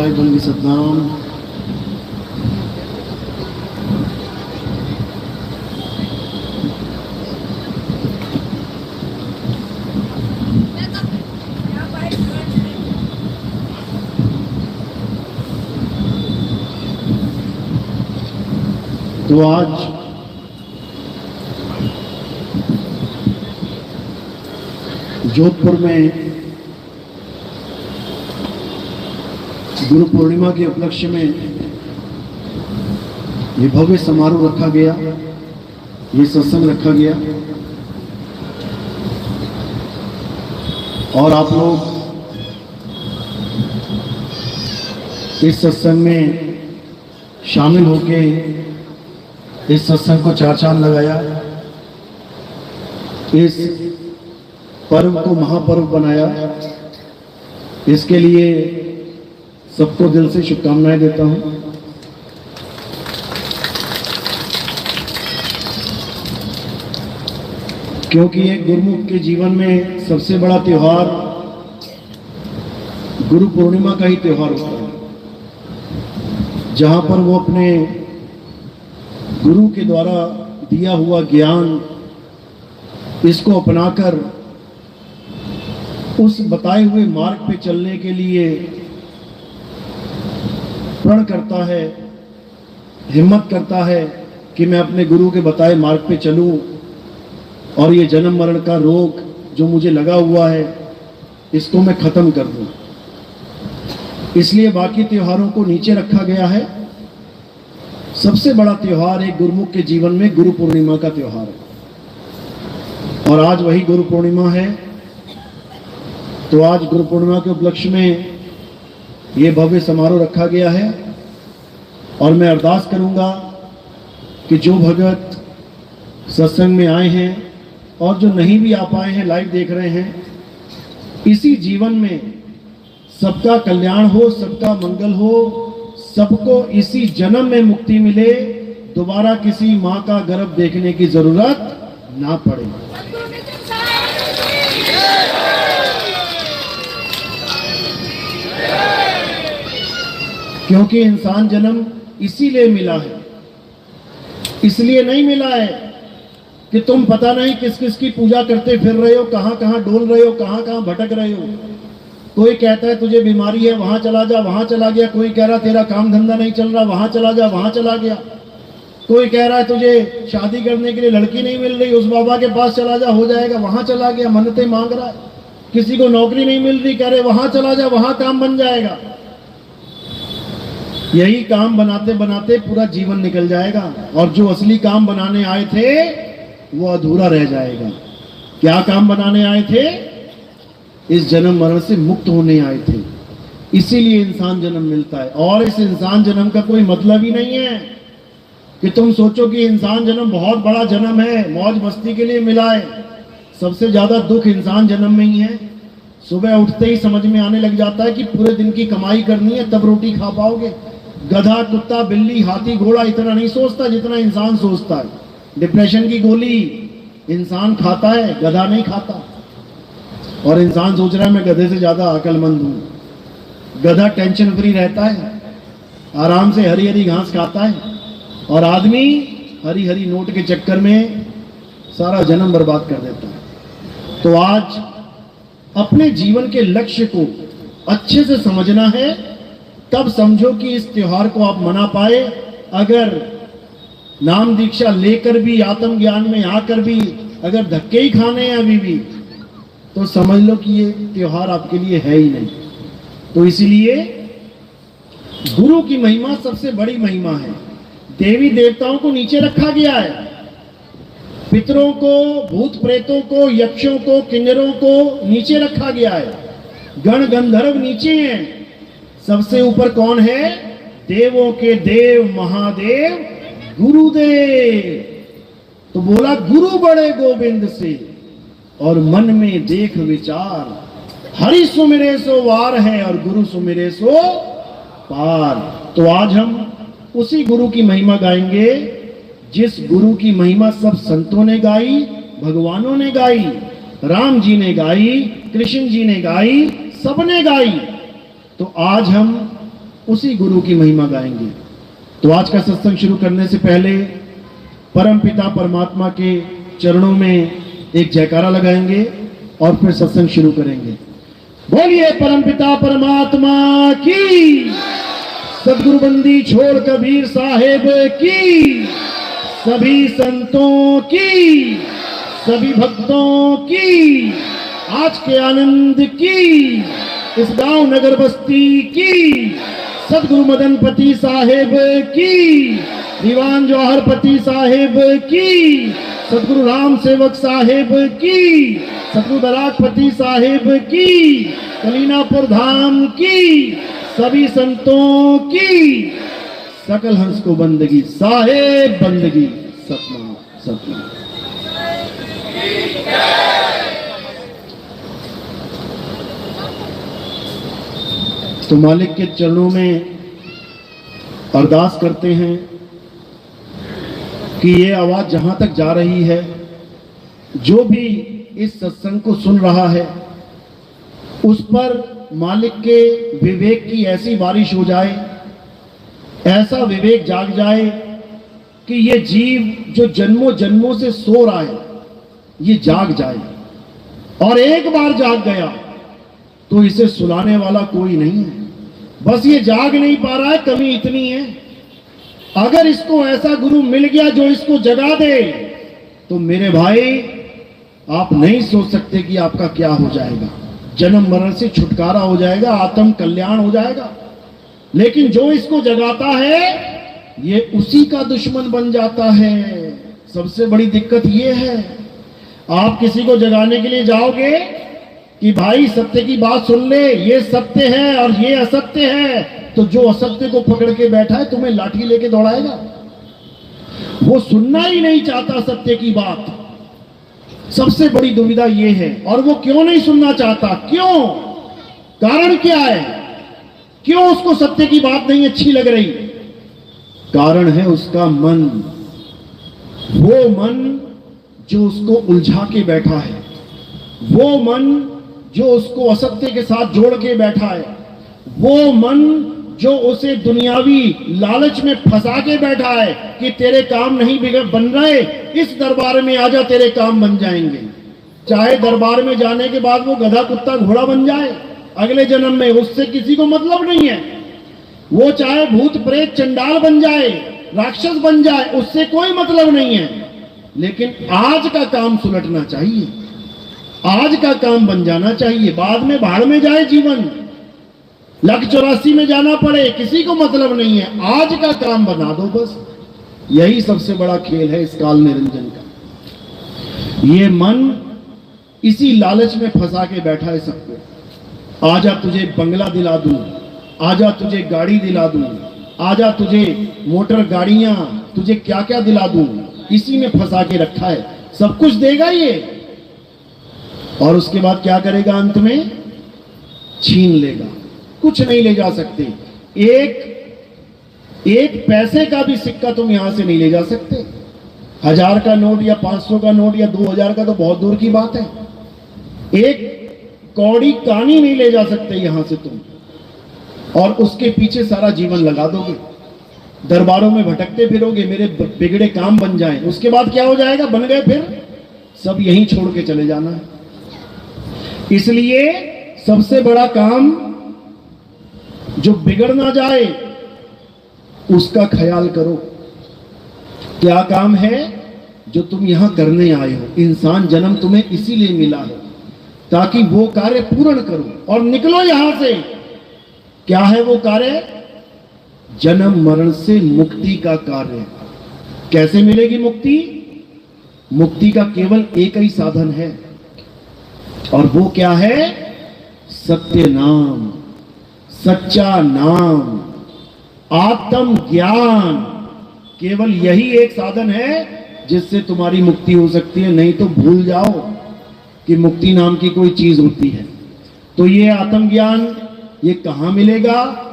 सच्चाई बल्कि सतनाम। तो आज जोधपुर में गुरु पूर्णिमा के उपलक्ष्य में ये भव्य समारोह रखा गया, ये सत्संग रखा गया और आप लोग इस सत्संग में शामिल होके इस सत्संग को चार चांद लगाया, इस पर्व को महापर्व बनाया। इसके लिए सबको दिल से शुभकामनाएं देता हूं। क्योंकि एक गुरुमुख के जीवन में सबसे बड़ा त्योहार गुरु पूर्णिमा का ही त्योहार होता है, जहां पर वो अपने गुरु के द्वारा दिया हुआ ज्ञान इसको अपनाकर उस बताए हुए मार्ग पे चलने के लिए प्रण करता है, हिम्मत करता है कि मैं अपने गुरु के बताए मार्ग पे चलूं और ये जन्म मरण का रोग जो मुझे लगा हुआ है इसको मैं खत्म कर दूं। इसलिए बाकी त्योहारों को नीचे रखा गया है। सबसे बड़ा त्योहार एक गुरुमुख के जीवन में गुरु पूर्णिमा का त्योहार है और आज वही गुरु पूर्णिमा है। तो आज गुरु पूर्णिमा के उपलक्ष्य में ये भव्य समारोह रखा गया है और मैं अरदास करूंगा कि जो भगत सत्संग में आए हैं और जो नहीं भी आ पाए हैं, लाइव देख रहे हैं, इसी जीवन में सबका कल्याण हो, सबका मंगल हो, सबको इसी जन्म में मुक्ति मिले, दोबारा किसी माँ का गर्भ देखने की जरूरत ना पड़े। क्योंकि इंसान जन्म इसीलिए मिला है, इसलिए नहीं मिला है कि तुम पता नहीं किस किस की पूजा करते फिर रहे हो, कहां कहां डोल रहे हो, कहां कहां भटक रहे हो। कोई कहता है तुझे बीमारी है, वहां चला जा, वहां चला गया। कोई कह रहा तेरा काम धंधा नहीं चल रहा, वहां चला जा, वहां चला गया। कोई कह रहा है तुझे शादी करने के लिए लड़की नहीं मिल रही, उस बाबा के पास चला जा, हो जाएगा, वहां चला गया, मन्नतें मांग रहा है। किसी को नौकरी नहीं मिल रही, कह रहे वहां चला जा, वहां काम बन जाएगा। यही काम बनाते बनाते पूरा जीवन निकल जाएगा और जो असली काम बनाने आए थे वो अधूरा रह जाएगा। क्या काम बनाने आए थे? इस जन्म मरण से मुक्त होने आए थे। इसीलिए इंसान जन्म मिलता है और इस इंसान जन्म का कोई मतलब ही नहीं है कि तुम सोचो कि इंसान जन्म बहुत बड़ा जन्म है, मौज मस्ती के लिए मिला है। सबसे ज्यादा दुख इंसान जन्म में ही है। सुबह उठते ही समझ में आने लग जाता है कि पूरे दिन की कमाई करनी है तब रोटी खा पाओगे। गधा, कुत्ता, बिल्ली, हाथी, घोड़ा इतना नहीं सोचता जितना इंसान सोचता है। डिप्रेशन की गोली इंसान खाता है, गधा नहीं खाता। और इंसान सोच रहा है मैं गधे से ज्यादा अक्लमंद हूं। गधा टेंशन फ्री रहता है, आराम से हरी हरी घास खाता है और आदमी हरी हरी नोट के चक्कर में सारा जन्म बर्बाद कर देता है। तो आज अपने जीवन के लक्ष्य को अच्छे से समझना है, तब समझो कि इस त्योहार को आप मना पाए। अगर नाम दीक्षा लेकर भी, आत्मज्ञान में आकर भी अगर धक्के ही खाने हैं अभी भी, तो समझ लो कि ये त्योहार आपके लिए है ही नहीं। तो इसीलिए गुरु की महिमा सबसे बड़ी महिमा है। देवी देवताओं को नीचे रखा गया है, पितरों को, भूत प्रेतों को, यक्षों को, किन्नरों को नीचे रखा गया है। गण गंधर्व नीचे हैं, सबसे ऊपर कौन है? देवों के देव महादेव गुरुदेव। तो बोला गुरु बड़े गोविंद से और मन में देख विचार, हरि सुमिरे सो वार है और गुरु सुमिरे सो पार। तो आज हम उसी गुरु की महिमा गाएंगे जिस गुरु की महिमा सब संतों ने गाई, भगवानों ने गाई, राम जी ने गाई, कृष्ण जी ने गाई, सबने गाई। तो आज हम उसी गुरु की महिमा गाएंगे। तो आज का सत्संग शुरू करने से पहले परम पिता परमात्मा के चरणों में एक जयकारा लगाएंगे और फिर सत्संग शुरू करेंगे। बोलिए परम पिता परमात्मा की, सदगुरु बंदी छोड़ कबीर साहेब की, सभी संतों की, सभी भक्तों की, आज के आनंद की, इस गांव नगर बस्ती की, सदगुरु मदनपति साहेब की, दीवान जौहरपति साहेब की, सदगुरु राम सेवक साहेब की, सदगुरु बराकपति साहेब की, कलीनापुर धाम की, सभी संतों की, सकल हंस को बंदगी, साहेब बंदगी, सतनाम सतनाम। तो मालिक के चरणों में अरदास करते हैं कि ये आवाज जहां तक जा रही है, जो भी इस सत्संग को सुन रहा है, उस पर मालिक के विवेक की ऐसी बारिश हो जाए, ऐसा विवेक जाग जाए कि ये जीव जो जन्मों जन्मों से सो रहा है, ये जाग जाए। और एक बार जाग गया तो इसे सुलाने वाला कोई नहीं है। बस ये जाग नहीं पा रहा है, कमी इतनी है, अगर इसको ऐसा गुरु मिल गया जो इसको जगा दे, तो मेरे भाई आप नहीं सोच सकते कि आपका क्या हो जाएगा। जन्म मरण से छुटकारा हो जाएगा, आत्म कल्याण हो जाएगा। लेकिन जो इसको जगाता है, ये उसी का दुश्मन बन जाता है। सबसे बड़ी दिक्कत ये है, आप किसी को जगाने के लिए जाओगे कि भाई सत्य की बात सुन ले, ये सत्य है और ये असत्य है, तो जो असत्य को पकड़ के बैठा है तुम्हें लाठी लेके दौड़ाएगा। वो सुनना ही नहीं चाहता सत्य की बात। सबसे बड़ी दुविधा ये है। और वो क्यों नहीं सुनना चाहता? क्यों? कारण क्या है? क्यों उसको सत्य की बात नहीं अच्छी लग रही? कारण है उसका मन। वो मन जो उसको उलझा के बैठा है, वो मन जो उसको असत्य के साथ जोड़ के बैठा है, वो मन जो उसे दुनियावी लालच में फंसा के बैठा है कि तेरे काम नहीं बन रहे, इस दरबार में आजा तेरे काम बन जाएंगे। चाहे दरबार में जाने के बाद वो गधा कुत्ता घोड़ा बन जाए अगले जन्म में, उससे किसी को मतलब नहीं है। वो चाहे भूत प्रेत चंडाल बन जाए, राक्षस बन जाए, उससे कोई मतलब नहीं है। लेकिन आज का काम सुलटना चाहिए, आज का काम बन जाना चाहिए। बाद में भाड़ में जाए जीवन, 184 में जाना पड़े, किसी को मतलब नहीं है। आज का काम बना दो बस। यही सबसे बड़ा खेल है इस काल निरंजन का। ये मन इसी लालच में फंसा के बैठा है सबको। आजा तुझे बंगला दिला दूं, आजा तुझे गाड़ी दिला दूं, आजा तुझे मोटर गाड़ियां, तुझे क्या क्या दिला दूं, इसी में फंसा के रखा है। सब कुछ देगा ये, और उसके बाद क्या करेगा? अंत में छीन लेगा। कुछ नहीं ले जा सकते। एक पैसे का भी सिक्का तुम यहां से नहीं ले जा सकते। 1000 का नोट या 500 का नोट या 2000 का तो बहुत दूर की बात है। एक कौड़ी कानी नहीं ले जा सकते यहां से तुम, और उसके पीछे सारा जीवन लगा दोगे। दरबारों में भटकते फिरोगे, मेरे बिगड़े काम बन जाएं। उसके बाद क्या हो जाएगा? बन गए, फिर सब यहीं छोड़ के चले जाना है। इसलिए सबसे बड़ा काम जो बिगड़ ना जाए उसका ख्याल करो। क्या काम है जो तुम यहां करने आए हो? इंसान जन्म तुम्हें इसीलिए मिला है ताकि वो कार्य पूर्ण करो और निकलो यहां से। क्या है वो कार्य? जन्म मरण से मुक्ति का कार्य। कैसे मिलेगी मुक्ति? मुक्ति का केवल एक ही साधन है, और वो क्या है? सत्य नाम, सच्चा नाम, आत्म ज्ञान। केवल यही एक साधन है जिससे तुम्हारी मुक्ति हो सकती है। नहीं तो भूल जाओ कि मुक्ति नाम की कोई चीज होती है। तो ये आत्मज्ञान ये कहां मिलेगा?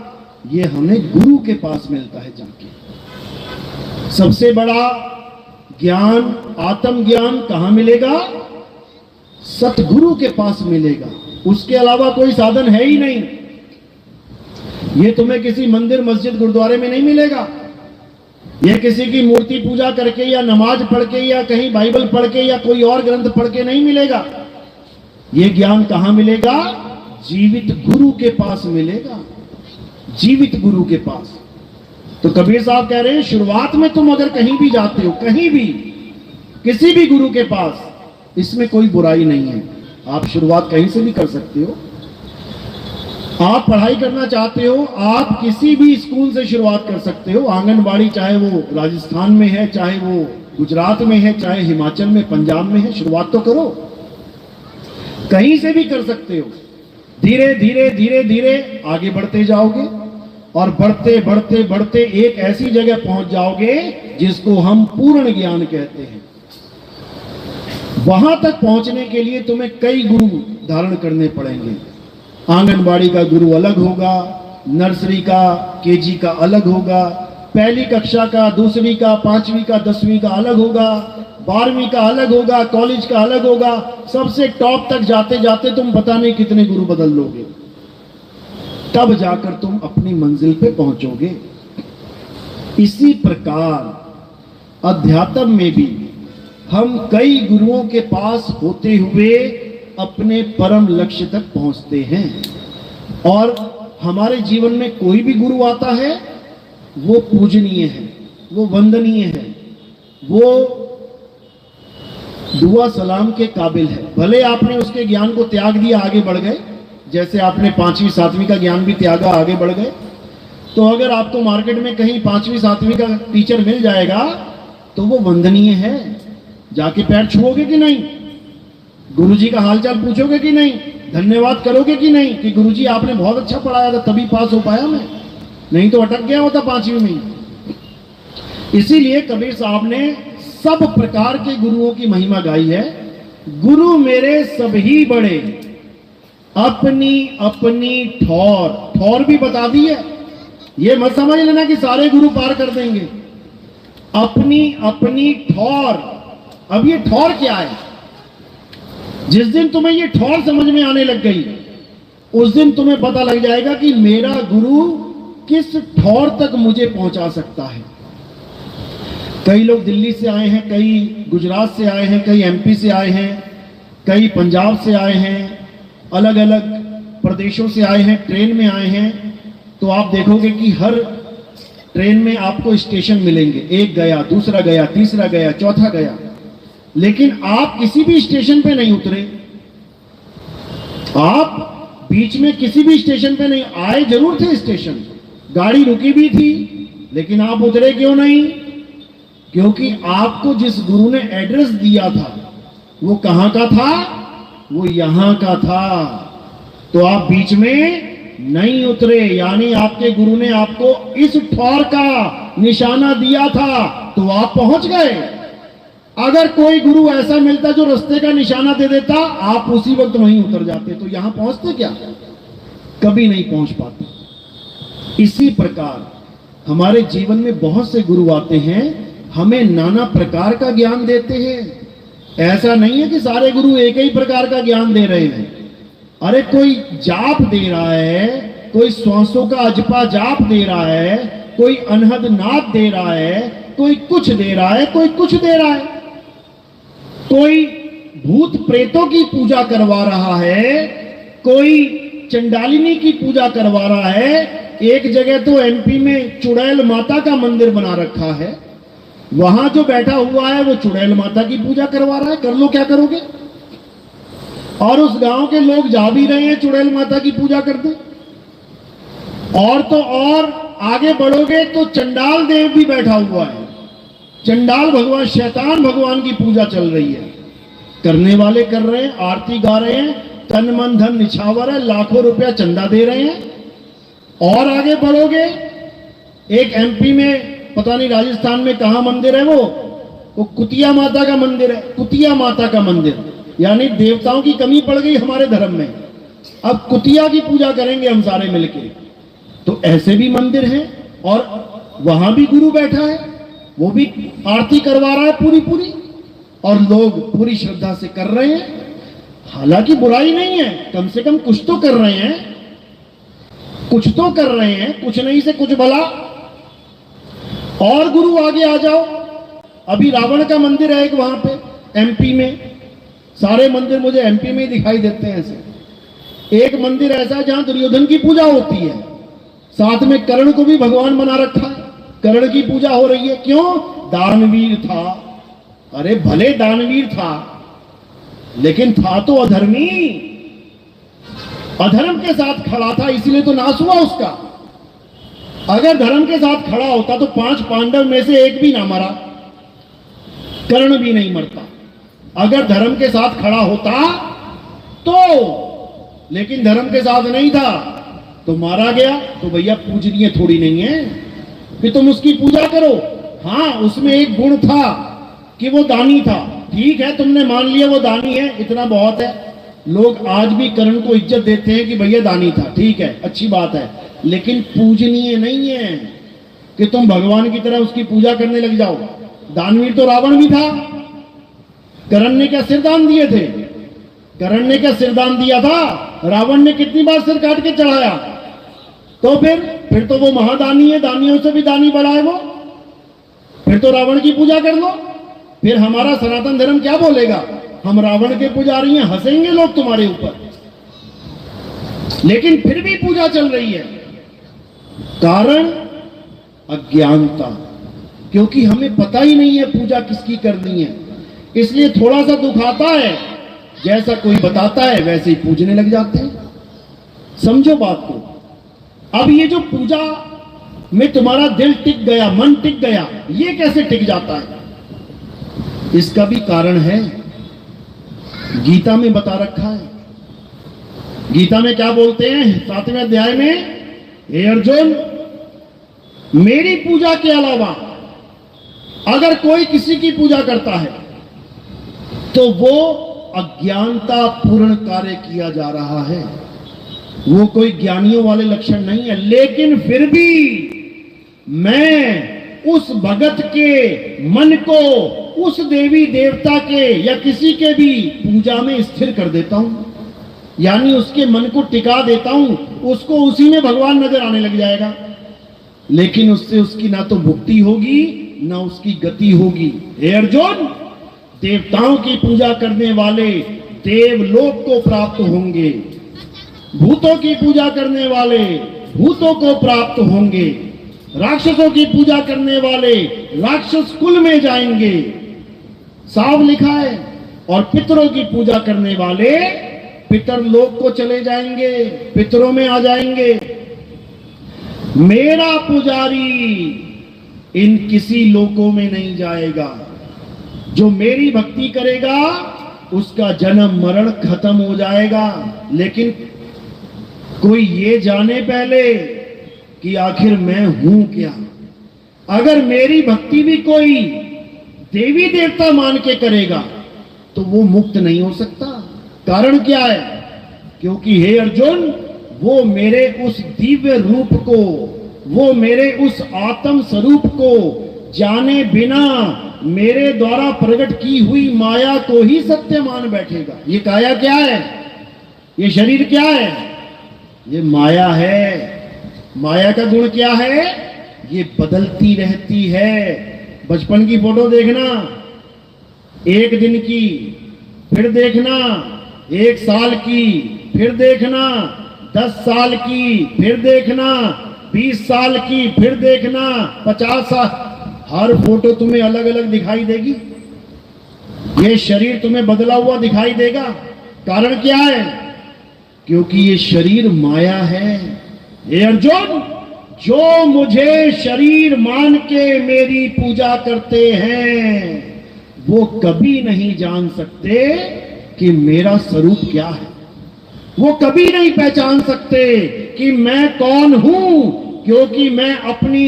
ये हमें गुरु के पास मिलता है जाके। सबसे बड़ा ज्ञान, आत्मज्ञान कहां मिलेगा? सतगुरु के पास मिलेगा। उसके अलावा कोई साधन है ही नहीं। ये तुम्हें किसी मंदिर मस्जिद गुरुद्वारे में नहीं मिलेगा। ये किसी की मूर्ति पूजा करके या नमाज पढ़ के या कहीं बाइबल पढ़ के या कोई और ग्रंथ पढ़ के नहीं मिलेगा। ये ज्ञान कहां मिलेगा? जीवित गुरु के पास मिलेगा, जीवित गुरु के पास। तो कबीर साहब कह रहे हैं शुरुआत में तुम अगर कहीं भी जाते हो, कहीं भी किसी भी गुरु के पास, इसमें कोई बुराई नहीं है। आप शुरुआत कहीं से भी कर सकते हो। आप पढ़ाई करना चाहते हो, आप किसी भी स्कूल से शुरुआत कर सकते हो। आंगनबाड़ी चाहे वो राजस्थान में है, चाहे वो गुजरात में है, चाहे हिमाचल में, पंजाब में है, शुरुआत तो करो। कहीं से भी कर सकते हो। धीरे धीरे धीरे धीरे आगे बढ़ते जाओगे और बढ़ते बढ़ते बढ़ते एक ऐसी जगह पहुंच जाओगे जिसको हम पूर्ण ज्ञान कहते हैं। वहां तक पहुंचने के लिए तुम्हें कई गुरु धारण करने पड़ेंगे। आंगनबाड़ी का गुरु अलग होगा, नर्सरी का, केजी का अलग होगा, पहली कक्षा का, दूसरी का, पांचवी का, 10वीं का अलग होगा, 12वीं का अलग होगा, कॉलेज का अलग होगा। सबसे टॉप तक जाते जाते तुम पता नहीं कितने गुरु बदल लोगे, तब जाकर तुम अपनी मंजिल पे पहुंचोगे। इसी प्रकार अध्यात्म में भी हम कई गुरुओं के पास होते हुए अपने परम लक्ष्य तक पहुंचते हैं। और हमारे जीवन में कोई भी गुरु आता है वो पूजनीय है, वो वंदनीय है, वो दुआ सलाम के काबिल है। भले आपने उसके ज्ञान को त्याग दिया, आगे बढ़ गए, जैसे आपने 5वीं 7वीं का ज्ञान भी त्यागा, आगे बढ़ गए। तो अगर आपको मार्केट में कहीं 5वीं 7वीं का टीचर मिल जाएगा तो वो वंदनीय है। जाके पैर छुओगे कि नहीं? गुरुजी का हालचाल पूछोगे कि नहीं? धन्यवाद करोगे कि नहीं कि गुरुजी आपने बहुत अच्छा पढ़ाया था तभी पास हो पाया मैं, नहीं तो अटक गया होता 5वीं में। इसीलिए कबीर साहब ने सब प्रकार के गुरुओं की महिमा गाई है। गुरु मेरे सभी बड़े, अपनी अपनी ठौर, ठौर भी बता दी है। ये मत समझ लेना कि सारे गुरु पार कर देंगे। अपनी अपनी ठौर। अब ये ठौर क्या है? जिस दिन तुम्हें ये ठौर समझ में आने लग गई, उस दिन तुम्हें पता लग जाएगा कि मेरा गुरु किस ठौर तक मुझे पहुंचा सकता है। कई लोग दिल्ली से आए हैं, कई गुजरात से आए हैं, कई एमपी से आए हैं, कई पंजाब से आए हैं, अलग अलग प्रदेशों से आए हैं, ट्रेन में आए हैं। तो आप देखोगे कि हर ट्रेन में आपको स्टेशन मिलेंगे, एक गया, दूसरा गया, तीसरा गया, चौथा गया, लेकिन आप किसी भी स्टेशन पे नहीं उतरे। आप बीच में किसी भी स्टेशन पे नहीं आए। जरूर थे स्टेशन, गाड़ी रुकी भी थी, लेकिन आप उतरे क्यों नहीं? क्योंकि आपको जिस गुरु ने एड्रेस दिया था वो कहां का था? वो यहां का था। तो आप बीच में नहीं उतरे, यानी आपके गुरु ने आपको इस ठौर का निशाना दिया था तो आप पहुंच गए। अगर कोई गुरु ऐसा मिलता जो रास्ते का निशाना दे देता, आप उसी वक्त वहीं उतर जाते, तो यहां पहुंचते क्या? कभी नहीं पहुंच पाते। इसी प्रकार हमारे जीवन में बहुत से गुरु आते हैं, हमें नाना प्रकार का ज्ञान देते हैं। ऐसा नहीं है कि सारे गुरु एक ही प्रकार का ज्ञान दे रहे हैं। अरे कोई जाप दे रहा है, कोई श्वासों का अजपा जाप दे रहा है, कोई अनहद नाद दे रहा है, कोई कुछ दे रहा है, कोई कुछ दे रहा है, कोई भूत प्रेतों की पूजा करवा रहा है, कोई चंडालिनी की पूजा करवा रहा है। एक जगह तो एमपी में चुड़ैल माता का मंदिर बना रखा है, वहां जो बैठा हुआ है वो चुड़ैल माता की पूजा करवा रहा है। कर लो, क्या करोगे? और उस गांव के लोग जा भी रहे हैं चुड़ैल माता की पूजा करते। और तो और आगे बढ़ोगे तो चंडाल देव भी बैठा हुआ है, चंडाल भगवान, शैतान भगवान की पूजा चल रही है। करने वाले कर रहे हैं, आरती गा रहे हैं, तन मन धन निछावर है, लाखों रुपया चंदा दे रहे हैं। और आगे बढ़ोगे, एक एमपी में, पता नहीं राजस्थान में कहां मंदिर है, वो कुतिया माता का मंदिर है। कुतिया माता का मंदिर, यानी देवताओं की कमी पड़ गई हमारे धर्म में, अब कुतिया की पूजा करेंगे हम सारे मिलके। तो ऐसे भी मंदिर हैं और वहां भी गुरु बैठा है, वो भी आरती करवा रहा है पूरी पूरी, और लोग पूरी श्रद्धा से कर रहे हैं। हालांकि बुराई नहीं है, कम से कम कुछ तो कर रहे हैं, कुछ तो कर रहे हैं, कुछ नहीं से कुछ भला। और गुरु आगे आ जाओ, अभी रावण का मंदिर है एक वहां पे एमपी में, सारे मंदिर मुझे एमपी में ही दिखाई देते हैं ऐसे। एक मंदिर ऐसा है जहां दुर्योधन की पूजा होती है, साथ में कर्ण को भी भगवान बना रखा है, कर्ण की पूजा हो रही है। क्यों? दानवीर था। अरे भले दानवीर था, लेकिन था तो अधर्मी, अधर्म के साथ खड़ा था, इसलिए तो नाश हुआ उसका। अगर धर्म के साथ खड़ा होता तो 5 पांडव में से एक भी ना मरा, कर्ण भी नहीं मरता। अगर धर्म के साथ खड़ा होता तो, लेकिन धर्म के साथ नहीं था तो मारा गया। तो भैया पूजनीय थोड़ी नहीं है कि तुम उसकी पूजा करो। हाँ, उसमें एक गुण था कि वो दानी था, ठीक है, तुमने मान लिया वो दानी है, इतना बहुत है। लोग आज भी कर्ण को इज्जत देते हैं कि भैया दानी था, ठीक है, अच्छी बात है, लेकिन पूजनीय नहीं है कि तुम भगवान की तरह उसकी पूजा करने लग जाओ। दानवीर तो रावण भी था। कर्ण ने क्या सिरदान दिए थे? कर्ण ने क्या सिरदान दिया था? रावण ने कितनी बार सिर काट के चढ़ाया। तो फिर तो वो महादानी है, दानियों से भी दानी बड़ा है वो। फिर तो रावण की पूजा कर लो। फिर हमारा सनातन धर्म क्या बोलेगा? हम रावण के पुजारी हैं, हंसेंगे लोग तुम्हारे ऊपर। लेकिन फिर भी पूजा चल रही है। कारण अज्ञानता, क्योंकि हमें पता ही नहीं है पूजा किसकी करनी है, इसलिए थोड़ा सा दुख आता है, जैसा कोई बताता है वैसे ही पूजने लग जाते हैं। समझो बात को। अब ये जो पूजा में तुम्हारा दिल टिक गया, मन टिक गया, ये कैसे टिक जाता है? इसका भी कारण है, गीता में बता रखा है। गीता में क्या बोलते हैं 7वें अध्याय में? हे अर्जुन, मेरी पूजा के अलावा अगर कोई किसी की पूजा करता है तो वो अज्ञानता पूर्ण कार्य किया जा रहा है। वो कोई ज्ञानियों वाले लक्षण नहीं है, लेकिन फिर भी मैं उस भगत के मन को उस देवी देवता के या किसी के भी पूजा में स्थिर कर देता हूं, यानी उसके मन को टिका देता हूं, उसको उसी में भगवान नजर आने लग जाएगा। लेकिन उससे उसकी ना तो मुक्ति होगी ना उसकी गति होगी। हे अर्जुन, देवताओं की पूजा करने वाले देवलोक को प्राप्त होंगे, भूतों की पूजा करने वाले भूतों को प्राप्त होंगे, राक्षसों की पूजा करने वाले राक्षस कुल में जाएंगे, साफ लिखा है। और पितरों की पूजा करने वाले पितर लोक को चले जाएंगे, पितरों में आ जाएंगे। मेरा पुजारी इन किसी लोकों में नहीं जाएगा। जो मेरी भक्ति करेगा उसका जन्म मरण खत्म हो जाएगा। लेकिन कोई ये जाने पहले कि आखिर मैं हूं क्या। अगर मेरी भक्ति भी कोई देवी देवता मान के करेगा तो वो मुक्त नहीं हो सकता। कारण क्या है? क्योंकि हे अर्जुन, वो मेरे उस दिव्य रूप को, वो मेरे उस आत्म स्वरूप को जाने बिना मेरे द्वारा प्रकट की हुई माया को ही सत्य मान बैठेगा। ये काया क्या है? ये शरीर क्या है? ये माया है। माया का गुण क्या है? ये बदलती रहती है। बचपन की फोटो देखना, एक दिन की, फिर देखना 1 साल की, फिर देखना 10 साल की, फिर देखना 20 साल की, फिर देखना 50 साल। हर फोटो तुम्हें अलग अलग दिखाई देगी। ये शरीर तुम्हें बदला हुआ दिखाई देगा। कारण क्या है? क्योंकि ये शरीर माया है। हे अर्जुन, जो मुझे शरीर मान के मेरी पूजा करते हैं वो कभी नहीं जान सकते कि मेरा स्वरूप क्या है। वो कभी नहीं पहचान सकते कि मैं कौन हूं, क्योंकि मैं अपनी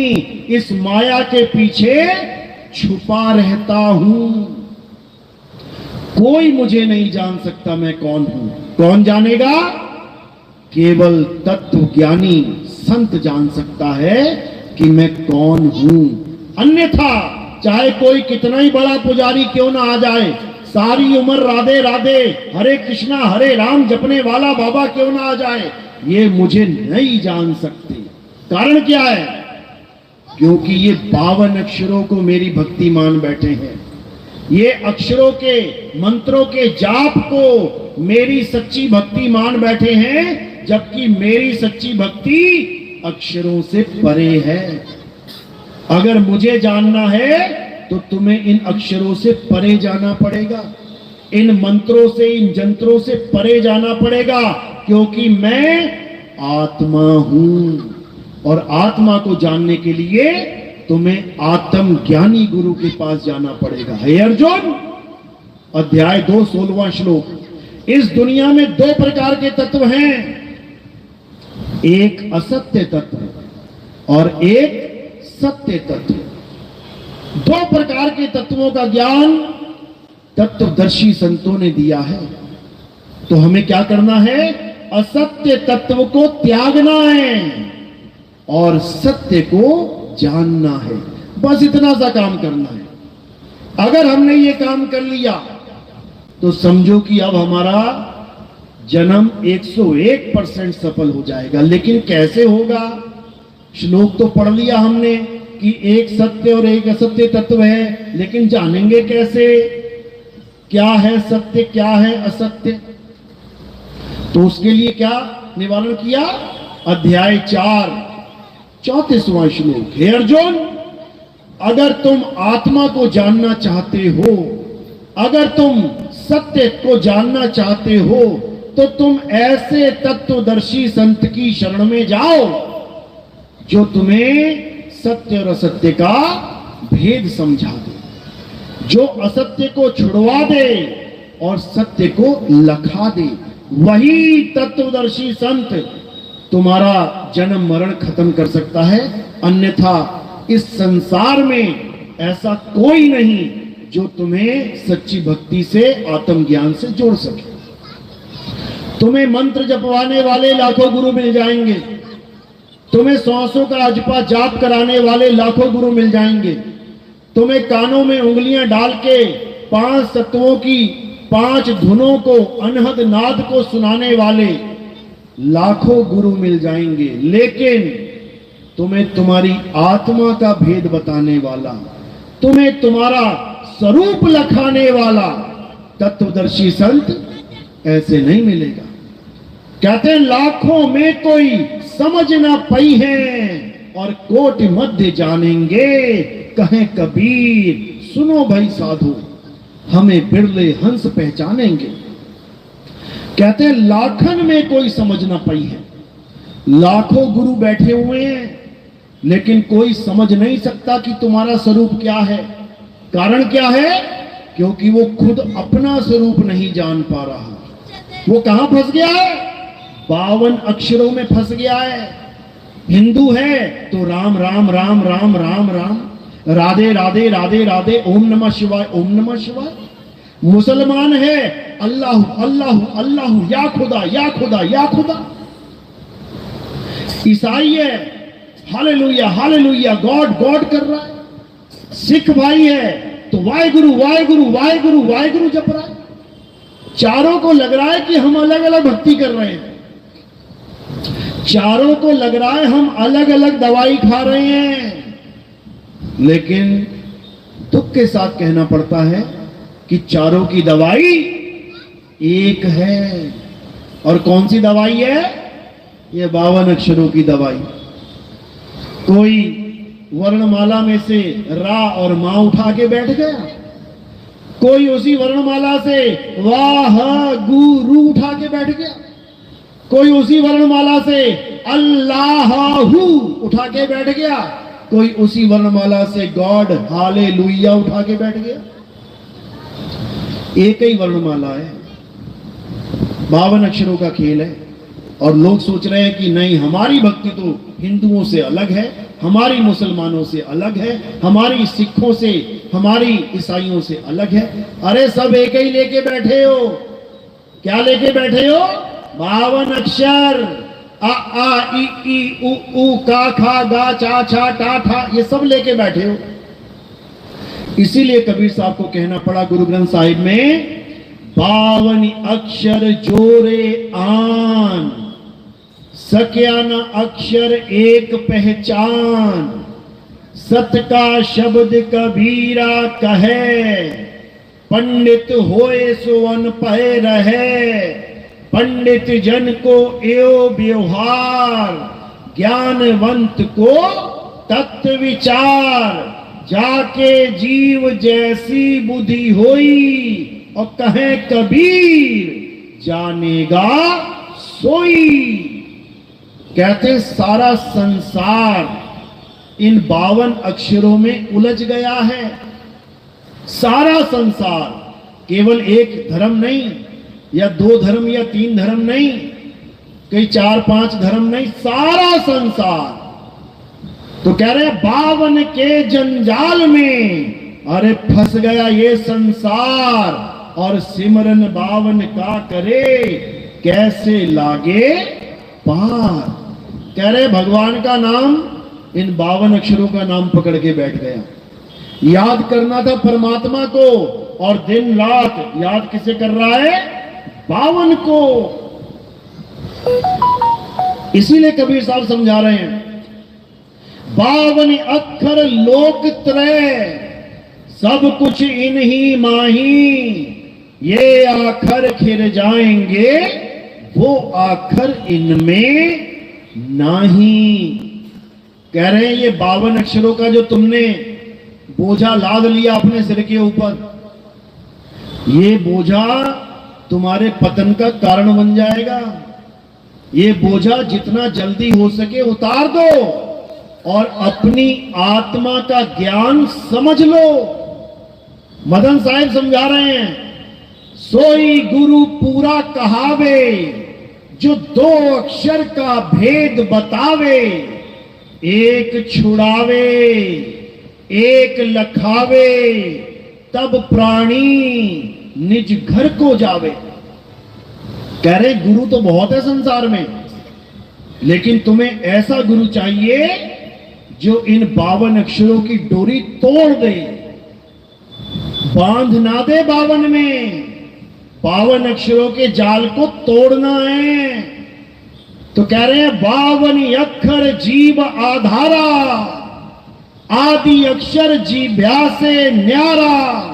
इस माया के पीछे छुपा रहता हूं। कोई मुझे नहीं जान सकता मैं कौन हूं। कौन जानेगा? केवल तत्व ज्ञानी संत जान सकता है कि मैं कौन हूं। अन्यथा चाहे कोई कितना ही बड़ा पुजारी क्यों ना आ जाए, सारी उम्र राधे राधे हरे कृष्णा हरे राम जपने वाला बाबा क्यों ना आ जाए, ये मुझे नहीं जान सकते। कारण क्या है? क्योंकि ये 52 अक्षरों को मेरी भक्ति मान बैठे हैं। ये अक्षरों के मंत्रों के जाप को मेरी सच्ची भक्ति मान बैठे हैं, जबकि मेरी सच्ची भक्ति अक्षरों से परे है। अगर मुझे जानना है तो तुम्हें इन अक्षरों से परे जाना पड़ेगा, इन मंत्रों से, इन जंत्रों से परे जाना पड़ेगा, क्योंकि मैं आत्मा हूं। और आत्मा को जानने के लिए तुम्हें आत्म ज्ञानी गुरु के पास जाना पड़ेगा। हे अर्जुन, अध्याय 2 16वां श्लोक। इस दुनिया में 2 प्रकार के तत्व हैं, एक असत्य तत्व और एक सत्य तत्व। 2 प्रकार के तत्वों का ज्ञान तत्वदर्शी संतों ने दिया है। तो हमें क्या करना है? असत्य तत्व को त्यागना है और सत्य को जानना है। बस इतना सा काम करना है। अगर हमने ये काम कर लिया तो समझो कि अब हमारा जन्म 101% सफल हो जाएगा। लेकिन कैसे होगा? श्लोक तो पढ़ लिया हमने कि एक सत्य और एक असत्य तत्व है, लेकिन जानेंगे कैसे? क्या है सत्य, क्या है असत्य? तो उसके लिए क्या निवारण किया? अध्याय 4 34वां श्लोक। हे अर्जुन, अगर तुम आत्मा को जानना चाहते हो, अगर तुम सत्य को जानना चाहते हो, तो तुम ऐसे तत्वदर्शी संत की शरण में जाओ जो तुम्हें सत्य और असत्य का भेद समझा दे, जो असत्य को छुड़वा दे और सत्य को लखा दे। वही तत्वदर्शी संत तुम्हारा जन्म मरण खत्म कर सकता है। अन्यथा इस संसार में ऐसा कोई नहीं जो तुम्हें सच्ची भक्ति से, आत्मज्ञान से जोड़ सके। तुम्हें मंत्र जपवाने वाले लाखों गुरु मिल जाएंगे, तुम्हें 100 का अजपा जाप कराने वाले लाखों गुरु मिल जाएंगे, तुम्हें कानों में उंगलियां डाल के 5 तत्वों की 5 धुनों को, अनहद नाद को सुनाने वाले लाखों गुरु मिल जाएंगे। लेकिन तुम्हें तुम्हारी आत्मा का भेद बताने वाला, तुम्हें तुम्हारा स्वरूप लखाने वाला तत्वदर्शी संत ऐसे नहीं मिलेगा। कहते हैं लाखों में कोई समझ ना पई है और कोटि मध्य जानेंगे, कहें कबीर सुनो भाई साधु, हमें बिरले हंस पहचानेंगे। कहते हैं लाखन में कोई समझ ना पाई है। लाखों गुरु बैठे हुए हैं, लेकिन कोई समझ नहीं सकता कि तुम्हारा स्वरूप क्या है। कारण क्या है? क्योंकि वो खुद अपना स्वरूप नहीं जान पा रहा। वो कहां फंस गया है? 52 अक्षरों में फंस गया है। हिंदू है तो राम राम राम राम राम राम, राधे राधे राधे राधे, ओम नमः शिवाय ओम नमः शिवाय। मुसलमान है अल्लाह अल्लाह अल्लाह, या खुदा या खुदा या खुदा। ईसाई है हालेलुया हालेलुया, गॉड गॉड कर रहा है। सिख भाई है तो वाहेगुरु वाहेगुरु वाहेगुरु वाहेगुरु जप रहा है। चारों को लग रहा है कि हम अलग अलग भक्ति कर रहे हैं, चारों को लग रहा है हम अलग अलग दवाई खा रहे हैं। लेकिन दुख के साथ कहना पड़ता है कि चारों की दवाई एक है। और कौन सी दवाई है? ये 52 अक्षरों की दवाई। कोई वर्णमाला में से रा और मां उठा के बैठ गया, कोई उसी वर्णमाला से वाह गुरु उठा के बैठ गया, कोई उसी वर्णमाला से अल्लाहू उठा के बैठ गया, कोई उसी वर्णमाला से गॉड हालेलुया उठा के बैठ गया। एक ही वर्णमाला है, 52 अक्षरों का खेल है। और लोग सोच रहे हैं कि नहीं, हमारी भक्ति तो हिंदुओं से अलग है, हमारी मुसलमानों से अलग है, हमारी सिखों से, हमारी ईसाइयों से अलग है। अरे सब एक ही लेके बैठे हो। क्या लेके बैठे हो? 52 अक्षर, आ आ ई ई उ ऊ का खा गा चा छा टा ठा, ये सब लेके बैठे हो। इसीलिए कबीर साहब को कहना पड़ा गुरु ग्रंथ साहिब में 52 अक्षर जोरे आन, सक्या न अक्षर एक पहचान, सत का शब्द कबीरा कहे, पंडित होए सो अनपढ़ रहे, पंडित जन को एओ व्यवहार, ज्ञानवंत को तत्व विचार, जाके जीव जैसी बुद्धि होई, और कहे कबीर जानेगा सोई। कहते सारा संसार इन 52 अक्षरों में उलझ गया है। सारा संसार, केवल एक धर्म नहीं, या 2 धर्म या 3 धर्म नहीं, कई 4-5 धर्म नहीं, सारा संसार। तो कह रहे 52 के जंजाल में अरे फंस गया ये संसार, और सिमरन 52 का करे कैसे लागे पार। कह रहे भगवान का नाम इन 52 अक्षरों का नाम पकड़ के बैठ गया। याद करना था परमात्मा को, और दिन रात याद किसे कर रहा है? 52 को। इसीलिए कबीर साहब समझा रहे हैं 52 अक्षर लोक त्रय, सब कुछ इन्हीं माही, ये आखर खिर जाएंगे वो आखर इनमें नहीं। कह रहे हैं ये 52 अक्षरों का जो तुमने बोझा लाद लिया अपने सिर के ऊपर, ये बोझा तुम्हारे पतन का कारण बन जाएगा। ये बोझा जितना जल्दी हो सके उतार दो, और अपनी आत्मा का ज्ञान समझ लो। मदन साहिब समझा रहे हैं, सोई गुरु पूरा कहावे, जो 2 अक्षर का भेद बतावे, एक छुड़ावे एक लखावे, तब प्राणी निज घर को जावे। कह रहे गुरु तो बहुत है संसार में, लेकिन तुम्हें ऐसा गुरु चाहिए जो इन 52 अक्षरों की डोरी तोड़ दे, बांध ना दे 52 में। 52 अक्षरों के जाल को तोड़ना है। तो कह रहे हैं 52 अक्षर जीव आधारा, आदि अक्षर जीभ्या से न्यारा।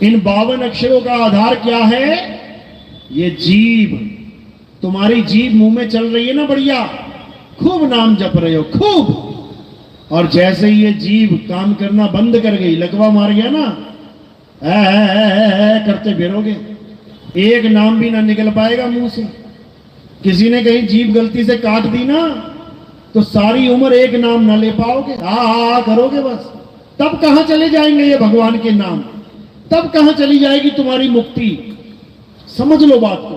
इन 52 अक्षरों का आधार क्या है? ये जीभ। तुम्हारी जीभ मुंह में चल रही है ना बढ़िया, खूब नाम जप रहे हो खूब, और जैसे ही ये जीभ काम करना बंद कर गई, लकवा मार गया ना, करते फिरोगे, एक नाम भी ना निकल पाएगा मुंह से। किसी ने कहीं जीभ गलती से काट दी ना, तो सारी उम्र एक नाम ना ले पाओगे, आ करोगे बस। तब कहां चले जाएंगे ये भगवान के नाम? तब कहां चली जाएगी तुम्हारी मुक्ति? समझ लो बात को।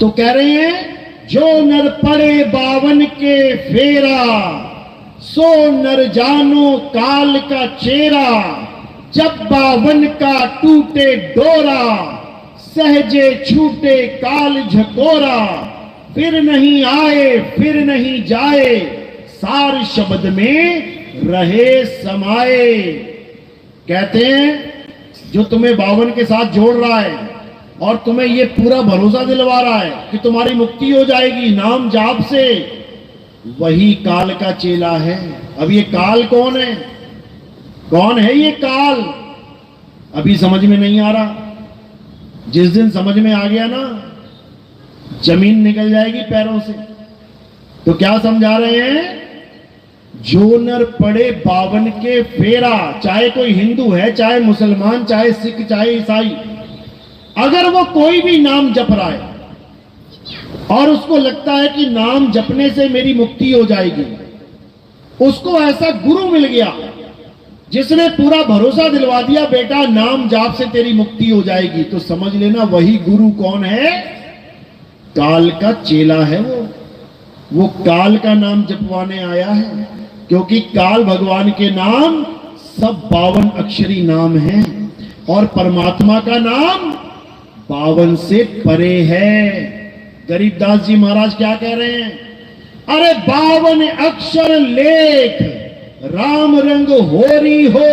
तो कह रहे हैं जो नर पड़े 52 के फेरा, सो नर जानो काल का चेहरा। जब 52 का टूटे डोरा, सहजे छूटे काल झकोरा। फिर नहीं आए फिर नहीं जाए, सार शब्द में रहे समाये। कहते हैं जो तुम्हें 52 के साथ जोड़ रहा है और तुम्हें ये पूरा भरोसा दिलवा रहा है कि तुम्हारी मुक्ति हो जाएगी नाम जाप से, वही काल का चेला है। अब ये काल कौन है? कौन है ये काल? अभी समझ में नहीं आ रहा। जिस दिन समझ में आ गया ना, जमीन निकल जाएगी पैरों से। तो क्या समझा रहे हैं? जो नर पड़े 52 के फेरा, चाहे कोई हिंदू है, चाहे मुसलमान, चाहे सिख, चाहे ईसाई, अगर वो कोई भी नाम जप रहा है और उसको लगता है कि नाम जपने से मेरी मुक्ति हो जाएगी, उसको ऐसा गुरु मिल गया जिसने पूरा भरोसा दिलवा दिया, बेटा नाम जाप से तेरी मुक्ति हो जाएगी, तो समझ लेना वही गुरु कौन है? काल का चेला है वो काल का नाम जपवाने आया है। क्योंकि काल भगवान के नाम सब 52 अक्षरी नाम हैं, और परमात्मा का नाम 52 से परे है। गरीबदास जी महाराज क्या कह रहे हैं? अरे 52 अक्षर लेख, राम रंग होरी हो,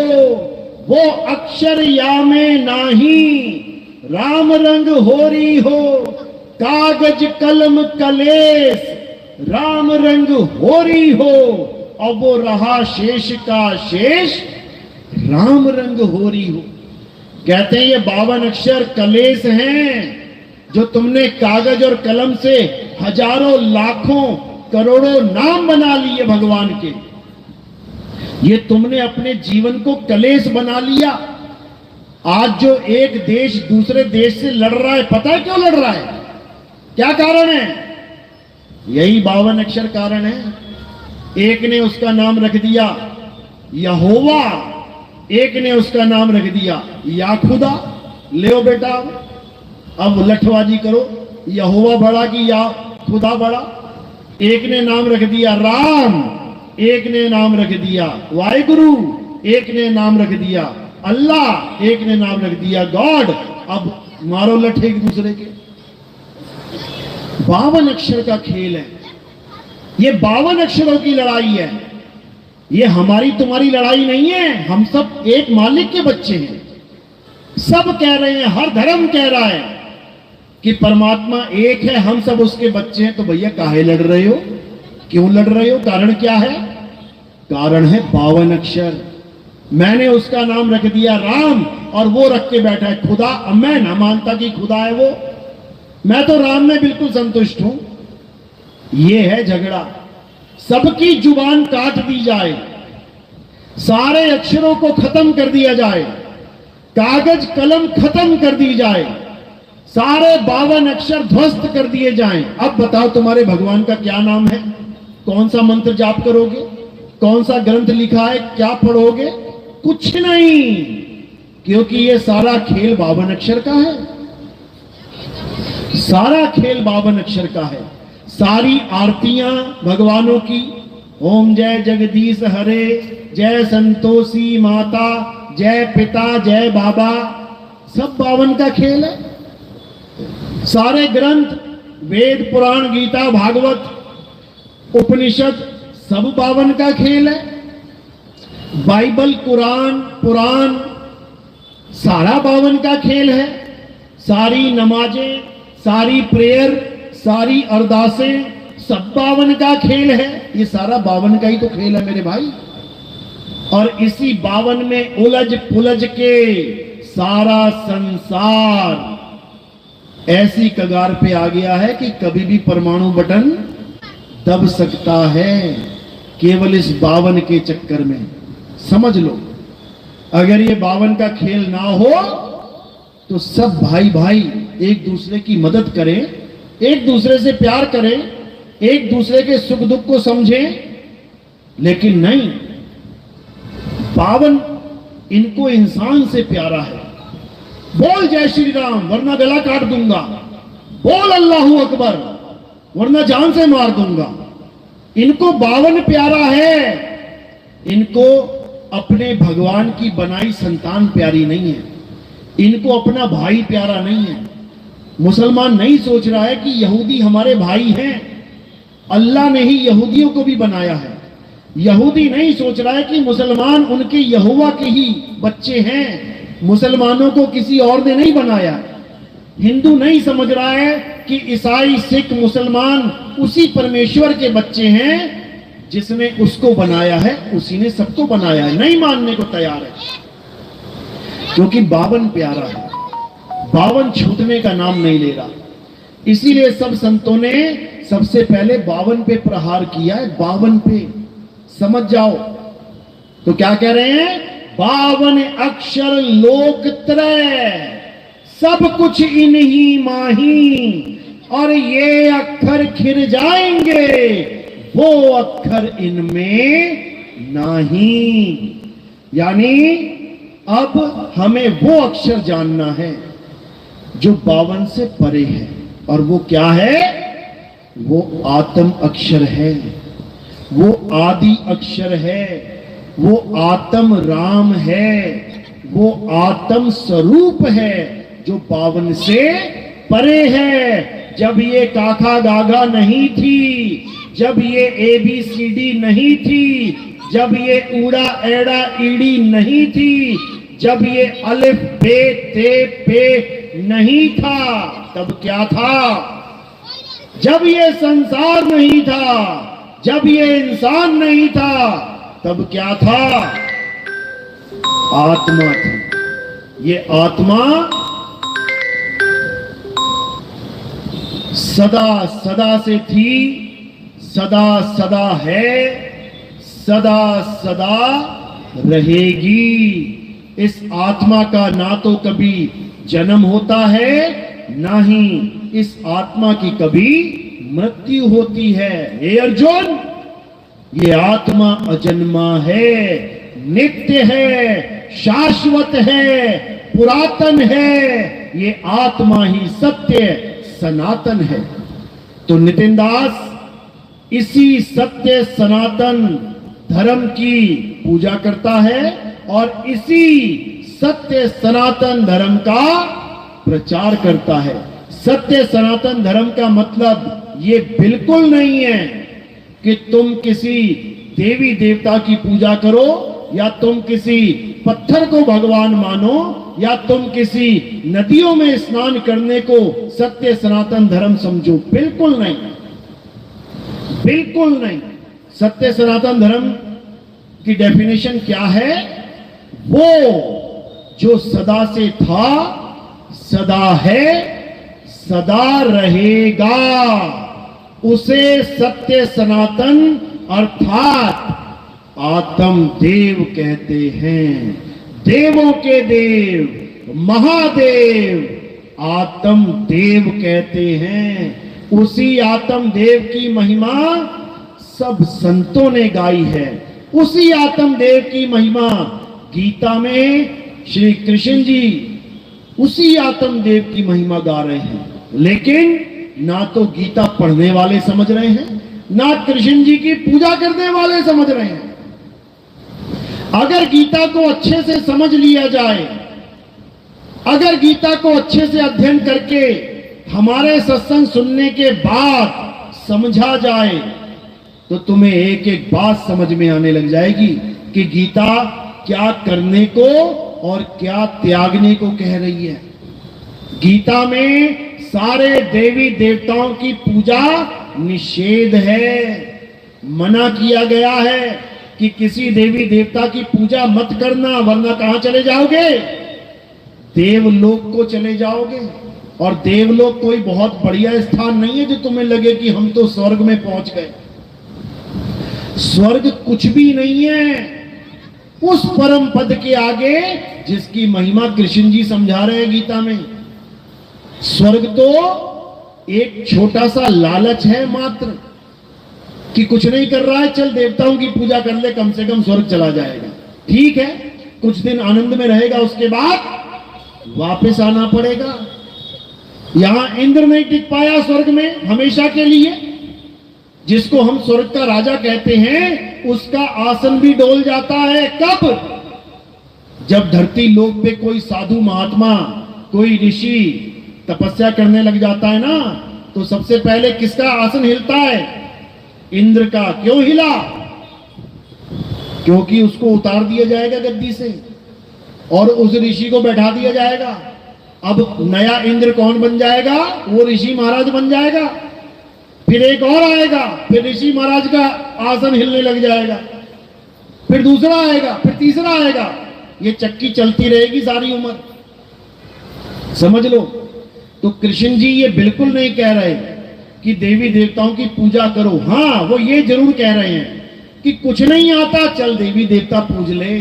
वो अक्षर या में नाही। राम रंग होरी हो, कागज कलम कलेस राम रंग होरी हो, और वो रहा शेष का शेष राम रंग होरी हो। कहते हैं ये 52 अक्षर कलेस हैं जो तुमने कागज और कलम से हजारों लाखों करोड़ों नाम बना लिए भगवान के। ये तुमने अपने जीवन को कलेश बना लिया। आज जो एक देश दूसरे देश से लड़ रहा है, पता है क्यों लड़ रहा है? क्या कारण है? यही 52 अक्षर कारण है। एक ने उसका नाम रख दिया यहोवा, एक ने उसका नाम रख दिया या खुदा। ले बेटा, अब लठबाजी करो, यहोवा बड़ा कि या खुदा बड़ा। एक ने नाम रख दिया राम, एक ने नाम रख दिया वाहिगुरु, एक ने नाम रख दिया अल्लाह, एक ने नाम रख दिया गॉड। अब मारो लठ एक दूसरे के। 52 अक्षर का खेल है ये, 52 अक्षरों की लड़ाई है। ये हमारी तुम्हारी लड़ाई नहीं है। हम सब एक मालिक के बच्चे हैं। सब कह रहे हैं, हर धर्म कह रहा है कि परमात्मा एक है, हम सब उसके बच्चे हैं। तो भैया काहे लड़ रहे हो? क्यों लड़ रहे हो? कारण क्या है? कारण है 52 अक्षर। मैंने उसका नाम रख दिया राम और वो रख के बैठा है खुदा। अब मैं ना मानता कि खुदा है वो, मैं तो राम में बिल्कुल संतुष्ट हूं। ये है झगड़ा। सबकी जुबान काट दी जाए, सारे अक्षरों को खत्म कर दिया जाए, कागज कलम खत्म कर दी जाए, सारे 52 अक्षर ध्वस्त कर दिए जाएं। अब बताओ तुम्हारे भगवान का क्या नाम है? कौन सा मंत्र जाप करोगे? कौन सा ग्रंथ लिखा है? क्या पढ़ोगे? कुछ नहीं, क्योंकि ये सारा खेल 52 अक्षर का है। सारा खेल 52 अक्षर का है। सारी आरतियां भगवानों की, ओम जय जगदीश हरे, जय संतोषी माता, जय पिता, जय बाबा, सब 52 का खेल है। सारे ग्रंथ, वेद पुराण गीता भागवत उपनिषद, सब 52 का खेल है। बाइबल कुरान पुराण सारा 52 का खेल है। सारी नमाजें, सारी प्रेयर, सारी अरदासें, सब 52 का खेल है। ये सारा 52 का ही तो खेल है मेरे भाई। और इसी 52 में उलझ पुलझ के सारा संसार ऐसी कगार पे आ गया है कि कभी भी परमाणु बटन दब सकता है, केवल इस 52 के चक्कर में। समझ लो, अगर ये 52 का खेल ना हो तो सब भाई भाई एक दूसरे की मदद करें, एक दूसरे से प्यार करें, एक दूसरे के सुख दुख को समझें। लेकिन नहीं, 52 इनको इंसान से प्यारा है। बोल जय श्री राम वरना गला काट दूंगा, बोल अल्लाहू अकबर वरना जान से मार दूंगा। इनको 52 प्यारा है। इनको अपने भगवान की बनाई संतान प्यारी नहीं है। इनको अपना भाई प्यारा नहीं है। मुसलमान नहीं सोच रहा है कि यहूदी हमारे भाई हैं। अल्लाह ने ही यहूदियों को भी बनाया है। यहूदी नहीं सोच रहा है कि मुसलमान उनके यहोवा के ही बच्चे हैं। मुसलमानों को किसी और ने नहीं बनाया। हिंदू नहीं समझ रहा है कि ईसाई सिख मुसलमान उसी परमेश्वर के बच्चे हैं जिसने उसको बनाया है, उसी ने सबको बनाया है। नहीं मानने को तैयार है, क्योंकि 52 प्यारा है। 52 छूटने का नाम नहीं ले रहा। इसीलिए सब संतों ने सबसे पहले 52 पे प्रहार किया है। 52 पे समझ जाओ तो क्या कह रहे हैं? 52 अक्षर लोकत्रय, सब कुछ इन्हीं माही, और ये अक्षर खिर जाएंगे, वो अक्षर इनमें नहीं। यानी अब हमें वो अक्षर जानना है जो 52 से परे है। और वो क्या है? वो आत्म अक्षर है, वो आदि अक्षर है, वो आत्म राम है, वो आत्म स्वरूप है जो 52 से परे है। जब ये काका गागा नहीं थी, जब ये ABCD नहीं थी, जब ये ऊड़ा एड़ा ईड़ी नहीं थी, जब ये अलिफ बे ते पे नहीं था, तब क्या था? जब ये संसार नहीं था, जब ये इंसान नहीं था, तब क्या था? आत्मा थी। ये आत्मा सदा सदा से थी, सदा सदा है, सदा सदा रहेगी। इस आत्मा का ना तो कभी जन्म होता है, ना ही इस आत्मा की कभी मृत्यु होती है। हे अर्जुन, ये आत्मा अजन्मा है, नित्य है, शाश्वत है, पुरातन है। ये आत्मा ही सत्य सनातन है। तो नितिन दास इसी सत्य सनातन धर्म की पूजा करता है और इसी सत्य सनातन धर्म का प्रचार करता है। सत्य सनातन धर्म का मतलब ये बिल्कुल नहीं है कि तुम किसी देवी देवता की पूजा करो, या तुम किसी पत्थर को भगवान मानो, या तुम किसी नदियों में स्नान करने को सत्य सनातन धर्म समझो। बिल्कुल नहीं, बिल्कुल नहीं। सत्य सनातन धर्म की डेफिनेशन क्या है? वो जो सदा से था, सदा है, सदा रहेगा, उसे सत्य सनातन अर्थात आत्म देव कहते हैं। देवों के देव, महादेव आत्म देव कहते हैं। उसी आत्म देव की महिमा सब संतों ने गाई है। उसी आत्म देव की महिमा गीता में श्री कृष्ण जी उसी आत्म देव की महिमा गा रहे हैं। लेकिन ना तो गीता पढ़ने वाले समझ रहे हैं, ना कृष्ण जी की पूजा करने वाले समझ रहे हैं। अगर गीता को अच्छे से समझ लिया जाए, अगर गीता को अच्छे से अध्ययन करके हमारे सत्संग सुनने के बाद समझा जाए, तो तुम्हें एक एक बात समझ में आने लग जाएगी कि गीता क्या करने को और क्या त्यागने को कह रही है। गीता में सारे देवी देवताओं की पूजा निषेध है। मना किया गया है कि किसी देवी देवता की पूजा मत करना, वरना कहां चले जाओगे? देवलोक को चले जाओगे। और देवलोक कोई बहुत बढ़िया स्थान नहीं है जो तुम्हें लगे कि हम तो स्वर्ग में पहुंच गए। स्वर्ग कुछ भी नहीं है उस परम पद के आगे जिसकी महिमा कृष्ण जी समझा रहे हैं गीता में। स्वर्ग तो एक छोटा सा लालच है मात्र, कि कुछ नहीं कर रहा है, चल देवताओं की पूजा कर ले, कम से कम स्वर्ग चला जाएगा। ठीक है, कुछ दिन आनंद में रहेगा, उसके बाद वापस आना पड़ेगा। यहां इंद्र नहीं टिक पाया स्वर्ग में हमेशा के लिए, जिसको हम स्वर्ग का राजा कहते हैं, उसका आसन भी डोल जाता है। कब? जब धरती लोक पे कोई साधु महात्मा, कोई ऋषि तपस्या करने लग जाता है ना, तो सबसे पहले किसका आसन हिलता है? इंद्र का। क्यों हिला? क्योंकि उसको उतार दिया जाएगा गद्दी से और उस ऋषि को बैठा दिया जाएगा। अब नया इंद्र कौन बन जाएगा? वो ऋषि महाराज बन जाएगा। फिर एक और आएगा, फिर ऋषि महाराज का आसन हिलने लग जाएगा, फिर दूसरा आएगा, फिर तीसरा आएगा। ये चक्की चलती रहेगी सारी उम्र, समझ लो। तो कृष्ण जी ये बिल्कुल नहीं कह रहे कि देवी देवताओं की पूजा करो। हाँ, वो ये जरूर कह रहे हैं कि कुछ नहीं आता, चल देवी देवता पूज ले,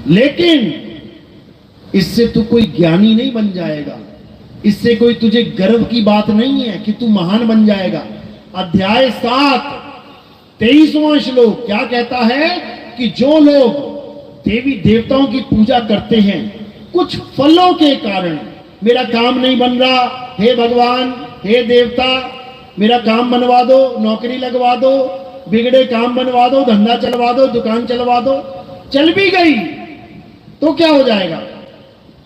लेकिन इससे तू कोई ज्ञानी नहीं बन जाएगा। इससे कोई तुझे गर्व की बात नहीं है कि तू महान बन जाएगा। अध्याय 7 23वां श्लोक क्या कहता है कि जो लोग देवी देवताओं की पूजा करते हैं कुछ फलों के कारण, मेरा काम नहीं बन रहा, हे भगवान, हे देवता, मेरा काम बनवा दो, नौकरी लगवा दो, बिगड़े काम बनवा दो, धंधा चलवा दो, दुकान चलवा दो, चल भी गई तो क्या हो जाएगा?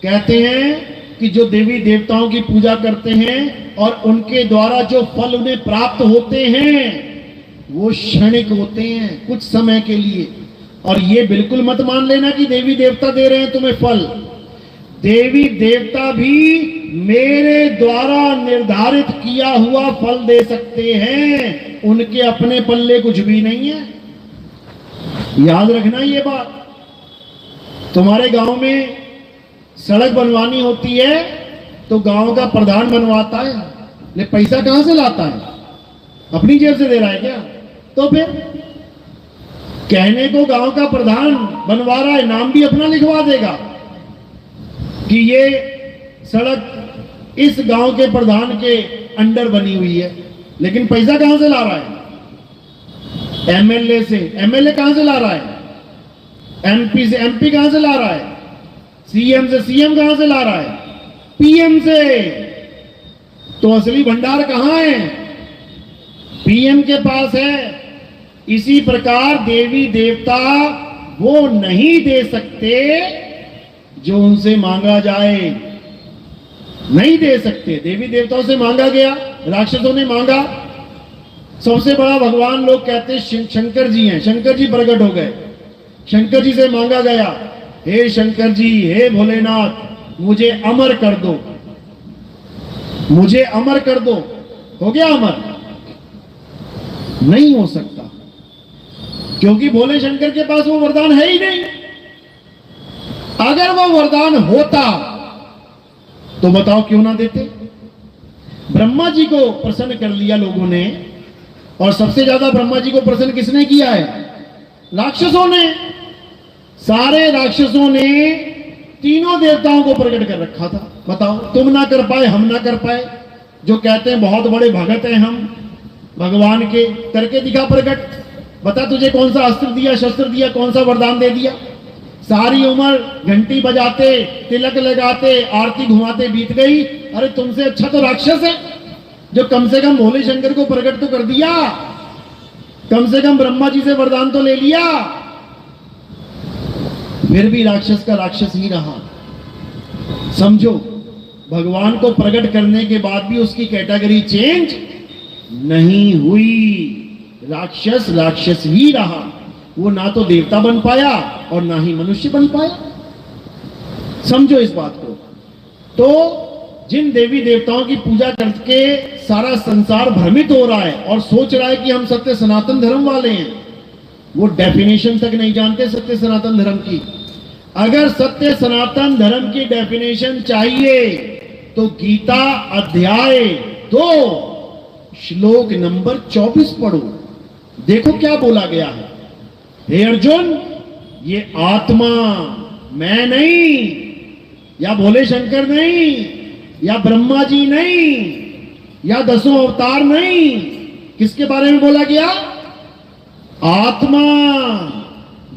कहते हैं कि जो देवी देवताओं की पूजा करते हैं और उनके द्वारा जो फल उन्हें प्राप्त होते हैं वो क्षणिक होते हैं, कुछ समय के लिए। और ये बिल्कुल मत मान लेना कि देवी देवता दे रहे हैं तुम्हें फल। देवी देवता भी मेरे द्वारा निर्धारित किया हुआ फल दे सकते हैं, उनके अपने पल्ले कुछ भी नहीं है। याद रखना ये बात। तुम्हारे गांव में सड़क बनवानी होती है तो गांव का प्रधान बनवाता है, ले पैसा कहां से लाता है? अपनी जेब से दे रहा है क्या? तो फिर कहने को गांव का प्रधान बनवा रहा है, नाम भी अपना लिखवा देगा कि ये सड़क इस गांव के प्रधान के अंडर बनी हुई है, लेकिन पैसा कहां से ला रहा है? एमएलए से। एमएलए कहां से ला रहा है? एमपी से। एमपी कहां से ला रहा है? सीएम से। सीएम कहां से ला रहा है? पीएम से। तो असली भंडार कहां है? पीएम के पास है। इसी प्रकार देवी देवता वो नहीं दे सकते जो उनसे मांगा जाए, नहीं दे सकते। देवी देवताओं से मांगा गया, राक्षसों ने मांगा। सबसे बड़ा भगवान लोग कहते हैं शंकर जी हैं। शंकर जी प्रकट हो गए। शंकर जी से मांगा गया, हे शंकर जी, हे भोलेनाथ, मुझे अमर कर दो, मुझे अमर कर दो। हो गया अमर? नहीं हो सकता, क्योंकि भोले शंकर के पास वो वरदान है ही नहीं। अगर वो वरदान होता तो बताओ क्यों ना देते? ब्रह्मा जी को प्रसन्न कर लिया लोगों ने, और सबसे ज्यादा ब्रह्मा जी को प्रसन्न किसने किया है? राक्षसों ने। सारे राक्षसों ने तीनों देवताओं को प्रकट कर रखा था। बताओ, तुम ना कर पाए, हम ना कर पाए। जो कहते हैं बहुत बड़े भगत हैं हम भगवान के, करके दिखा प्रकट। बता तुझे कौन सा अस्त्र दिया, शस्त्र दिया, कौन सा वरदान दे दिया? सारी उम्र घंटी बजाते, तिलक लगाते, आरती घुमाते बीत गई। अरे तुमसे अच्छा तो राक्षस है, जो कम से कम भोले शंकर को प्रकट तो कर दिया, कम से कम ब्रह्मा जी से वरदान तो ले लिया। फिर भी राक्षस का राक्षस ही रहा। समझो, भगवान को प्रकट करने के बाद भी उसकी कैटेगरी चेंज नहीं हुई। राक्षस राक्षस ही रहा। वो ना तो देवता बन पाया और ना ही मनुष्य बन पाया। समझो इस बात को। तो जिन देवी देवताओं की पूजा करके सारा संसार भ्रमित हो रहा है और सोच रहा है कि हम सत्य सनातन धर्म वाले हैं, वो डेफिनेशन तक नहीं जानते सत्य सनातन धर्म की। अगर सत्य सनातन धर्म की डेफिनेशन चाहिए तो गीता अध्याय 2 श्लोक नंबर 24 पढ़ो। देखो क्या बोला गया है। हे अर्जुन, ये आत्मा मैं नहीं, या भोले शंकर नहीं, या ब्रह्मा जी नहीं, या 10 अवतार नहीं। किसके बारे में बोला गया? आत्मा।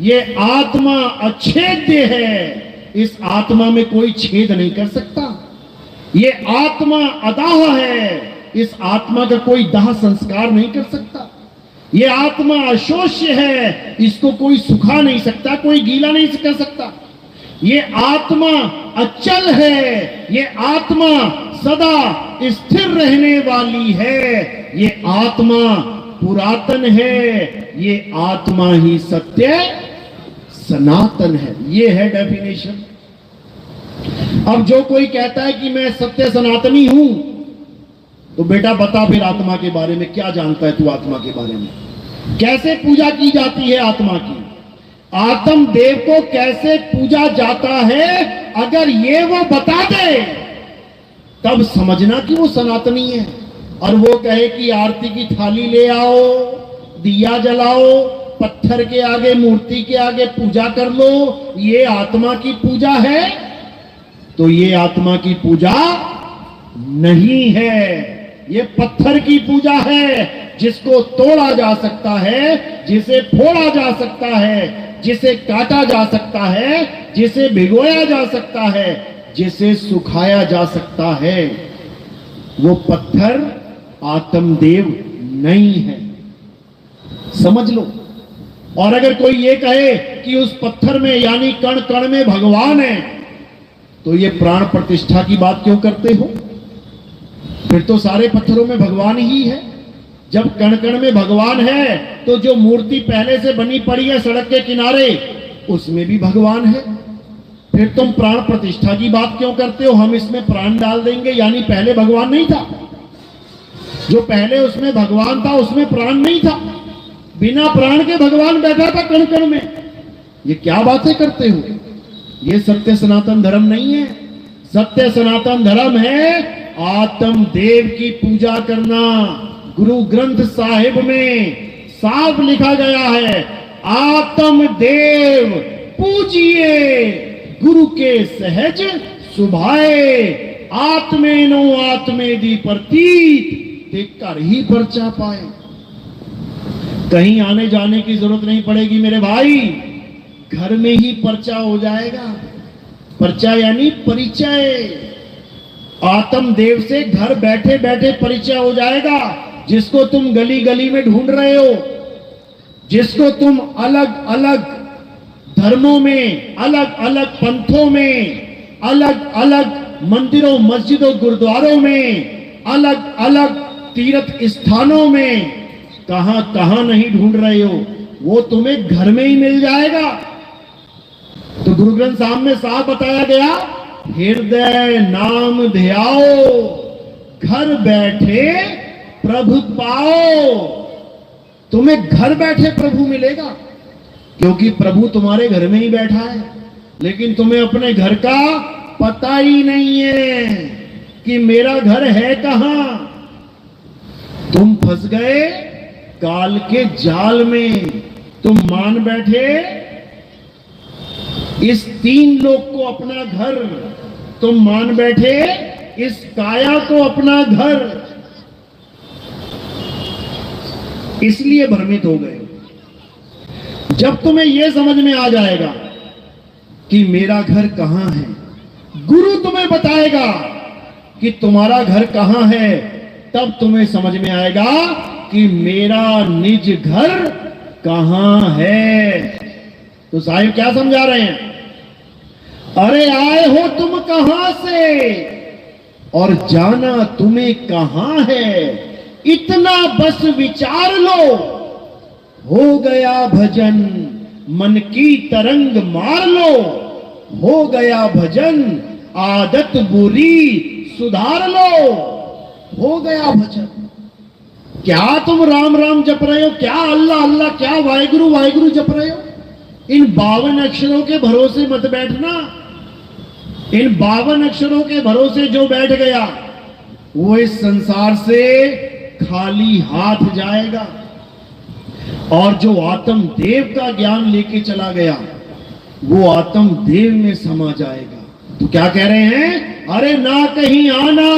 ये आत्मा अछेद्य है। इस आत्मा में कोई छेद नहीं कर सकता। ये आत्मा अदाह है। इस आत्मा का कोई दाह संस्कार नहीं कर सकता। ये आत्मा अशोष्य है, इसको कोई सुखा नहीं सकता, कोई गीला नहीं कर सकता। ये आत्मा अचल है, ये आत्मा सदा स्थिर रहने वाली है, ये आत्मा पुरातन है, ये आत्मा ही सत्य सनातन है। ये है डेफिनेशन। अब जो कोई कहता है कि मैं सत्य सनातनी हूं, तो बेटा बता फिर आत्मा के बारे में क्या जानता है तू? आत्मा के बारे में कैसे पूजा की जाती है आत्मा की? आत्म देव को कैसे पूजा जाता है? अगर ये वो बता दे तब समझना कि वो सनातनी है। और वो कहे कि आरती की थाली ले आओ, दिया जलाओ, पत्थर के आगे, मूर्ति के आगे पूजा कर लो, ये आत्मा की पूजा है? तो ये आत्मा की पूजा नहीं है। ये पत्थर की पूजा है, जिसको तोड़ा जा सकता है, जिसे फोड़ा जा सकता है, जिसे काटा जा सकता है, जिसे भिगोया जा सकता है, जिसे सुखाया जा सकता है। वो पत्थर आत्मदेव नहीं है। समझ लो। और अगर कोई ये कहे कि उस पत्थर में यानी कण कण में भगवान है, तो ये प्राण प्रतिष्ठा की बात क्यों करते हो? फिर तो सारे पत्थरों में भगवान ही है। जब कण कण में भगवान है तो जो मूर्ति पहले से बनी पड़ी है सड़क के किनारे, उसमें भी भगवान है। फिर तुम प्राण प्रतिष्ठा की बात क्यों करते हो? हम इसमें प्राण डाल देंगे, यानी पहले भगवान नहीं था? जो पहले उसमें भगवान था उसमें प्राण नहीं था, बिना प्राण के भगवान बैठा था कण कण में। ये क्या बातें करते हो? ये सत्य सनातन धर्म नहीं है। सत्य सनातन धर्म है आत्म देव की पूजा करना। गुरु ग्रंथ साहिब में साफ लिखा गया है, आत्म देव पूजिए गुरु के सहज सुभाए, आत्मेनो आत्मेदि प्रतीत ते कर ही परचा पाए। कहीं आने जाने की जरूरत नहीं पड़ेगी मेरे भाई, घर में ही पर्चा हो जाएगा। पर्चा यानी परिचय। आत्म देव से घर बैठे बैठे परिचय हो जाएगा। जिसको तुम गली गली में ढूंढ रहे हो, जिसको तुम अलग अलग धर्मों में, अलग अलग पंथों में, अलग अलग मंदिरों मस्जिदों गुरुद्वारों में, अलग अलग तीर्थ स्थानों में कहां कहां नहीं ढूंढ रहे हो, वो तुम्हें घर में ही मिल जाएगा। तो गुरु ग्रंथ साहब में साफ बताया गया, हृदय नाम ध्याओ, घर बैठे प्रभु पाओ। तुम्हें घर बैठे प्रभु मिलेगा, क्योंकि प्रभु तुम्हारे घर में ही बैठा है। लेकिन तुम्हें अपने घर का पता ही नहीं है कि मेरा घर है कहां। तुम फंस गए काल के जाल में। तुम मान बैठे इस तीन लोक को अपना घर, तुम मान बैठे इस काया को अपना घर, इसलिए भ्रमित हो गए। जब तुम्हें यह समझ में आ जाएगा कि मेरा घर कहां है, गुरु तुम्हें बताएगा कि तुम्हारा घर कहां है, तब तुम्हें समझ में आएगा कि मेरा निज घर कहां है। तो साहिब क्या समझा रहे हैं? अरे आए हो तुम कहां से और जाना तुम्हें कहां है, इतना बस विचार लो। हो गया भजन मन की तरंग मार लो, हो गया भजन आदत बुरी सुधार लो। हो गया भजन। क्या तुम राम राम जप रहे हो, क्या अल्लाह अल्लाह, क्या वाहिगुरु वाहिगुरु जप रहे हो? इन 52 अक्षरों के भरोसे मत बैठना। इन 52 अक्षरों के भरोसे जो बैठ गया वो इस संसार से खाली हाथ जाएगा। और जो आत्म देव का ज्ञान लेके चला गया वो आत्म देव में समा जाएगा। तो क्या कह रहे हैं? अरे ना कहीं आना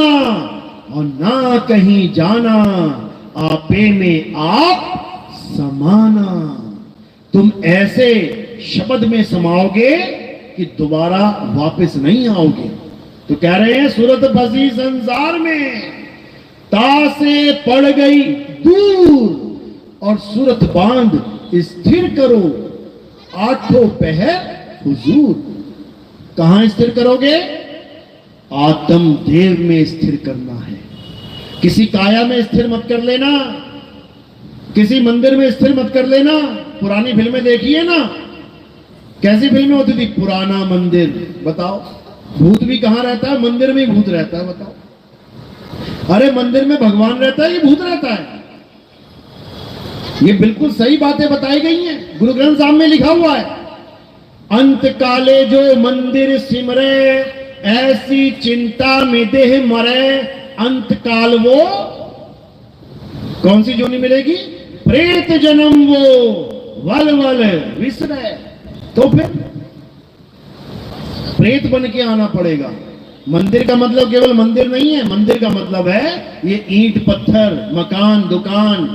और ना कहीं जाना, आपे में आप समाना। तुम ऐसे शब्द में समाओगे कि दोबारा वापस नहीं आओगे। तो कह रहे हैं सूरत फंसी संसार में, तासे पड़ गई दूर और सूरत बांध स्थिर करो, आठों पहर हुजूर। कहां स्थिर करोगे? आत्म देव में स्थिर करना है। किसी काया में स्थिर मत कर लेना, किसी मंदिर में स्थिर मत कर लेना। पुरानी फिल्में देखिए ना, कैसी फिल्में होती थी? पुराना मंदिर, बताओ भूत भी कहां रहता है? मंदिर में ही भूत रहता है, बताओ। अरे मंदिर में भगवान रहता है कि भूत रहता है? ये बिल्कुल सही बातें बताई गई हैं, गुरु ग्रंथ साहब में लिखा हुआ है। अंत काले जो मंदिर सिमरे, ऐसी चिंता में देह मरे। अंत काल वो कौन सी जोनी मिलेगी? प्रेत जन्म वो वल वल विसरे। तो फिर प्रेत बन के आना पड़ेगा। मंदिर का मतलब केवल मंदिर नहीं है, मंदिर का मतलब है ये ईंट पत्थर मकान दुकान।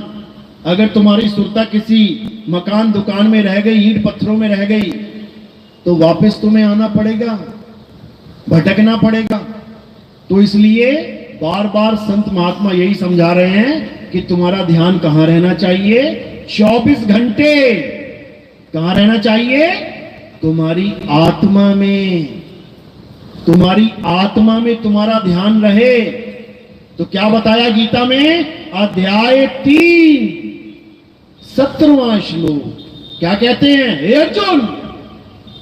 अगर तुम्हारी सुरता किसी मकान दुकान में रह गई, ईंट पत्थरों में रह गई, तो वापस तुम्हें आना पड़ेगा, भटकना पड़ेगा। तो इसलिए बार बार संत महात्मा यही समझा रहे हैं कि तुम्हारा ध्यान कहां रहना चाहिए? 24 घंटे कहां रहना चाहिए? तुम्हारी आत्मा में। तुम्हारी आत्मा में तुम्हारा ध्यान रहे। तो क्या बताया गीता में? अध्याय 3 17वां श्लोक क्या कहते हैं? हे अर्जुन,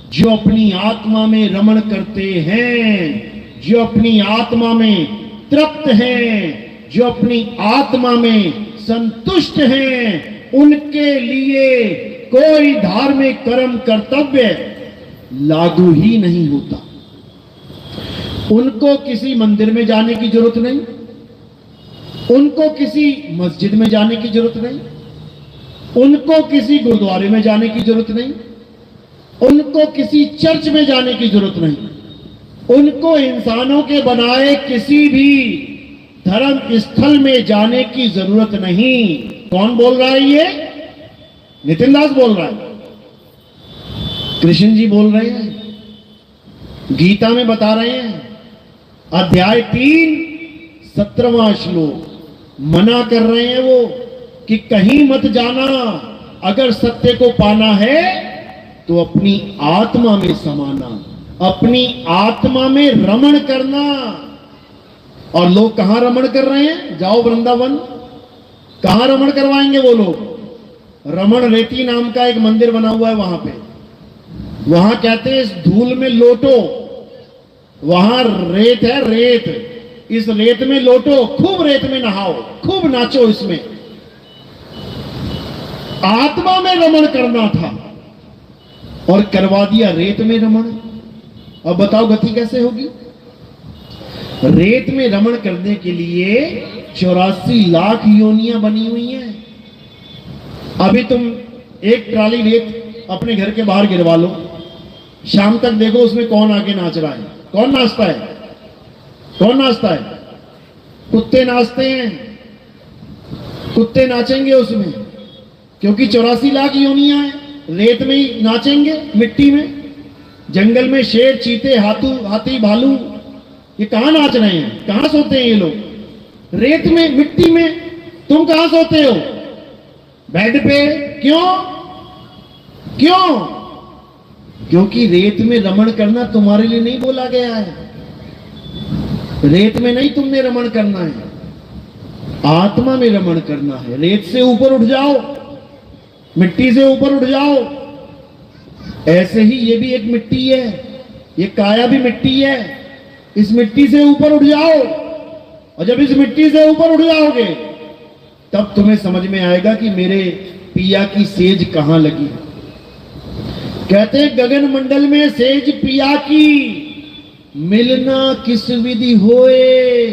जो अपनी आत्मा में रमण करते हैं, जो अपनी आत्मा में तृप्त हैं, जो अपनी आत्मा में संतुष्ट हैं, उनके लिए कोई धार्मिक कर्म कर्तव्य लागू ही नहीं होता। उनको किसी मंदिर में जाने की जरूरत नहीं, उनको किसी मस्जिद में जाने की जरूरत नहीं, उनको किसी गुरुद्वारे में जाने की जरूरत नहीं, उनको किसी चर्च में जाने की जरूरत नहीं, उनको इंसानों के बनाए किसी भी धर्म स्थल में जाने की जरूरत नहीं। कौन बोल रहा है ये? नितिन दास बोल रहा है, कृष्ण जी बोल रहे हैं, गीता में बता रहे हैं, अध्याय 3 17वां श्लोक मना कर रहे हैं वो कि कहीं मत जाना, अगर सत्य को पाना है तो अपनी आत्मा में समाना, अपनी आत्मा में रमण करना। और लोग कहां रमण कर रहे हैं? जाओ वृंदावन, कहां रमण करवाएंगे वो लोग? रमण रेती नाम का एक मंदिर बना हुआ है वहां पे, वहां कहते हैं इस धूल में लोटो, वहां रेत है, रेत, इस रेत में लोटो, खूब रेत में नहाओ, खूब नाचो। इसमें आत्मा में रमण करना था और करवा दिया रेत में रमण। अब बताओ गति कैसे होगी? रेत में रमण करने के लिए 84 लाख योनियां बनी हुई हैं। अभी तुम एक ट्राली रेत अपने घर के बाहर गिरवा लो, शाम तक देखो उसमें कौन आके नाच रहा है। कौन नाचता है? कौन नाचता है? कुत्ते नाचते हैं, कुत्ते नाचेंगे उसमें, क्योंकि 84 लाख योनियां हैं, रेत में ही नाचेंगे, मिट्टी में। जंगल में शेर, चीते, हाथी, भालू, ये कहां नाच रहे हैं? कहां सोते हैं ये लोग? रेत में, मिट्टी में। तुम कहां सोते हो? बेड पे। क्यों? क्यों? क्योंकि रेत में रमण करना तुम्हारे लिए नहीं बोला गया है। रेत में नहीं तुमने रमण करना है, आत्मा में रमण करना है। रेत से ऊपर उठ जाओ, मिट्टी से ऊपर उठ जाओ। ऐसे ही ये भी एक मिट्टी है, ये काया भी मिट्टी है। इस मिट्टी से ऊपर उठ जाओ, और जब इस मिट्टी से ऊपर उठ जाओगे तब तुम्हें समझ में आएगा कि मेरे पिया की सेज कहां लगी है। कहते हैं गगन मंडल में सेज पिया की मिलना किस विधि होए।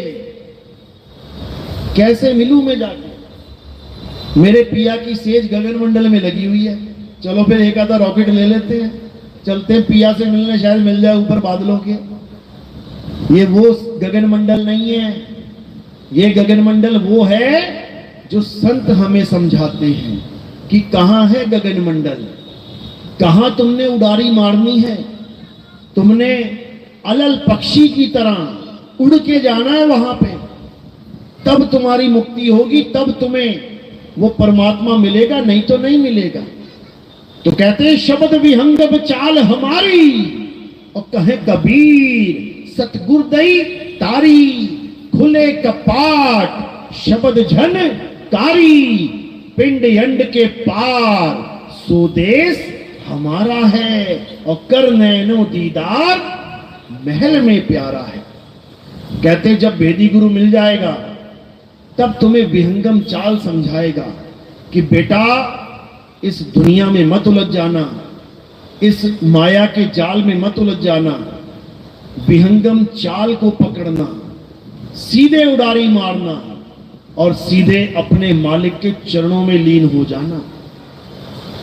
कैसे मिलूं मैं जाके? मेरे पिया की सेज गगन मंडल में लगी हुई है। चलो फिर एक आधा रॉकेट ले लेते हैं, चलते हैं पिया से मिलने, शायद मिल जाए ऊपर बादलों के। ये वो गगन मंडल नहीं है, ये गगन मंडल वो है जो संत हमें समझाते हैं कि कहां है गगन मंडल, कहां तुमने उड़ारी मारनी है। तुमने अलल पक्षी की तरह उड़ के जाना है वहां पे, तब तुम्हारी मुक्ति होगी, तब तुम्हें वो परमात्मा मिलेगा, नहीं तो नहीं मिलेगा। तो कहते हैं शब्द विहंगम चाल हमारी, और कहे कबीर सतगुरदई तारी, खुले कपाट शब्द झन कारी, पिंड यंड के पार स्वदेश हमारा है, और कर नैनो दीदार महल में प्यारा है। कहते जब भेदी गुरु मिल जाएगा तब तुम्हें विहंगम चाल समझाएगा कि बेटा इस दुनिया में मत उलझ जाना, इस माया के जाल में मत उलझ जाना, विहंगम चाल को पकड़ना, सीधे उड़ारी मारना और सीधे अपने मालिक के चरणों में लीन हो जाना।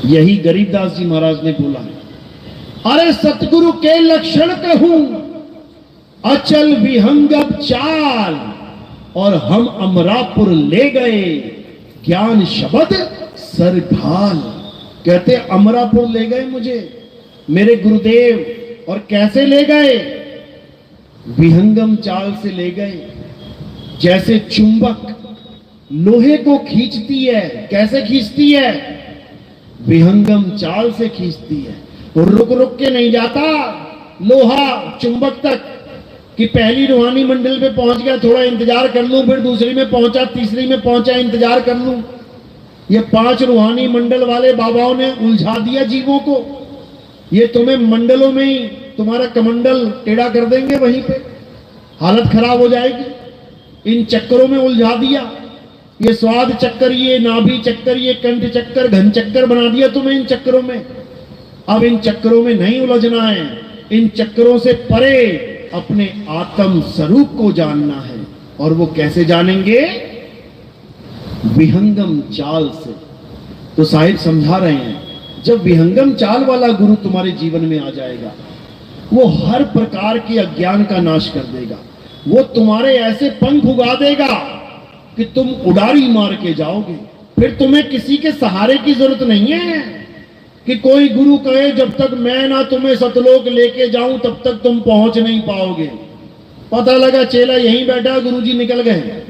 यही गरीबदास जी महाराज ने बोला है। अरे सतगुरु के लक्षण कहूं अचल विहंगम चाल, और हम अमरापुर ले गए ज्ञान शब्द सरघाल। कहते अमरापुर ले गए मुझे मेरे गुरुदेव, और कैसे ले गए? विहंगम चाल से ले गए। जैसे चुंबक लोहे को खींचती है, कैसे खींचती है? विहंगम चाल से खींचती है। रुक रुक के नहीं जाता लोहा चुंबक तक कि पहली रूहानी मंडल पे पहुंच गया, थोड़ा इंतजार कर लूं, फिर दूसरी में पहुंचा, तीसरी में पहुंचा, इंतजार कर लूं। ये 5 रूहानी मंडल वाले बाबाओं ने उलझा दिया जीवों को। ये तुम्हें मंडलों में ही तुम्हारा कमंडल टेढ़ा कर देंगे, वहीं पे हालत खराब हो जाएगी। इन चक्करों में उलझा दिया, ये स्वाद चक्कर, ये नाभि चक्कर, ये कंठ चक्कर, घन चक्कर बना दिया तुम्हें इन चक्करों में। अब इन चक्करों में नहीं उलझना है, इन चक्करों से परे अपने आत्म स्वरूप को जानना है। और वो कैसे जानेंगे? विहंगम चाल से। तो साहिब समझा रहे हैं, जब विहंगम चाल वाला गुरु तुम्हारे जीवन में आ जाएगा, वो हर प्रकार के अज्ञान का नाश कर देगा। वो तुम्हारे ऐसे पंख उगा देगा कि तुम उड़ारी मार के जाओगे। फिर तुम्हें किसी के सहारे की जरूरत नहीं है कि कोई गुरु कहे जब तक मैं ना तुम्हें सतलोक लेके जाऊं तब तक तुम पहुंच नहीं पाओगे। पता लगा चेला यहीं बैठा, गुरुजी निकल गए,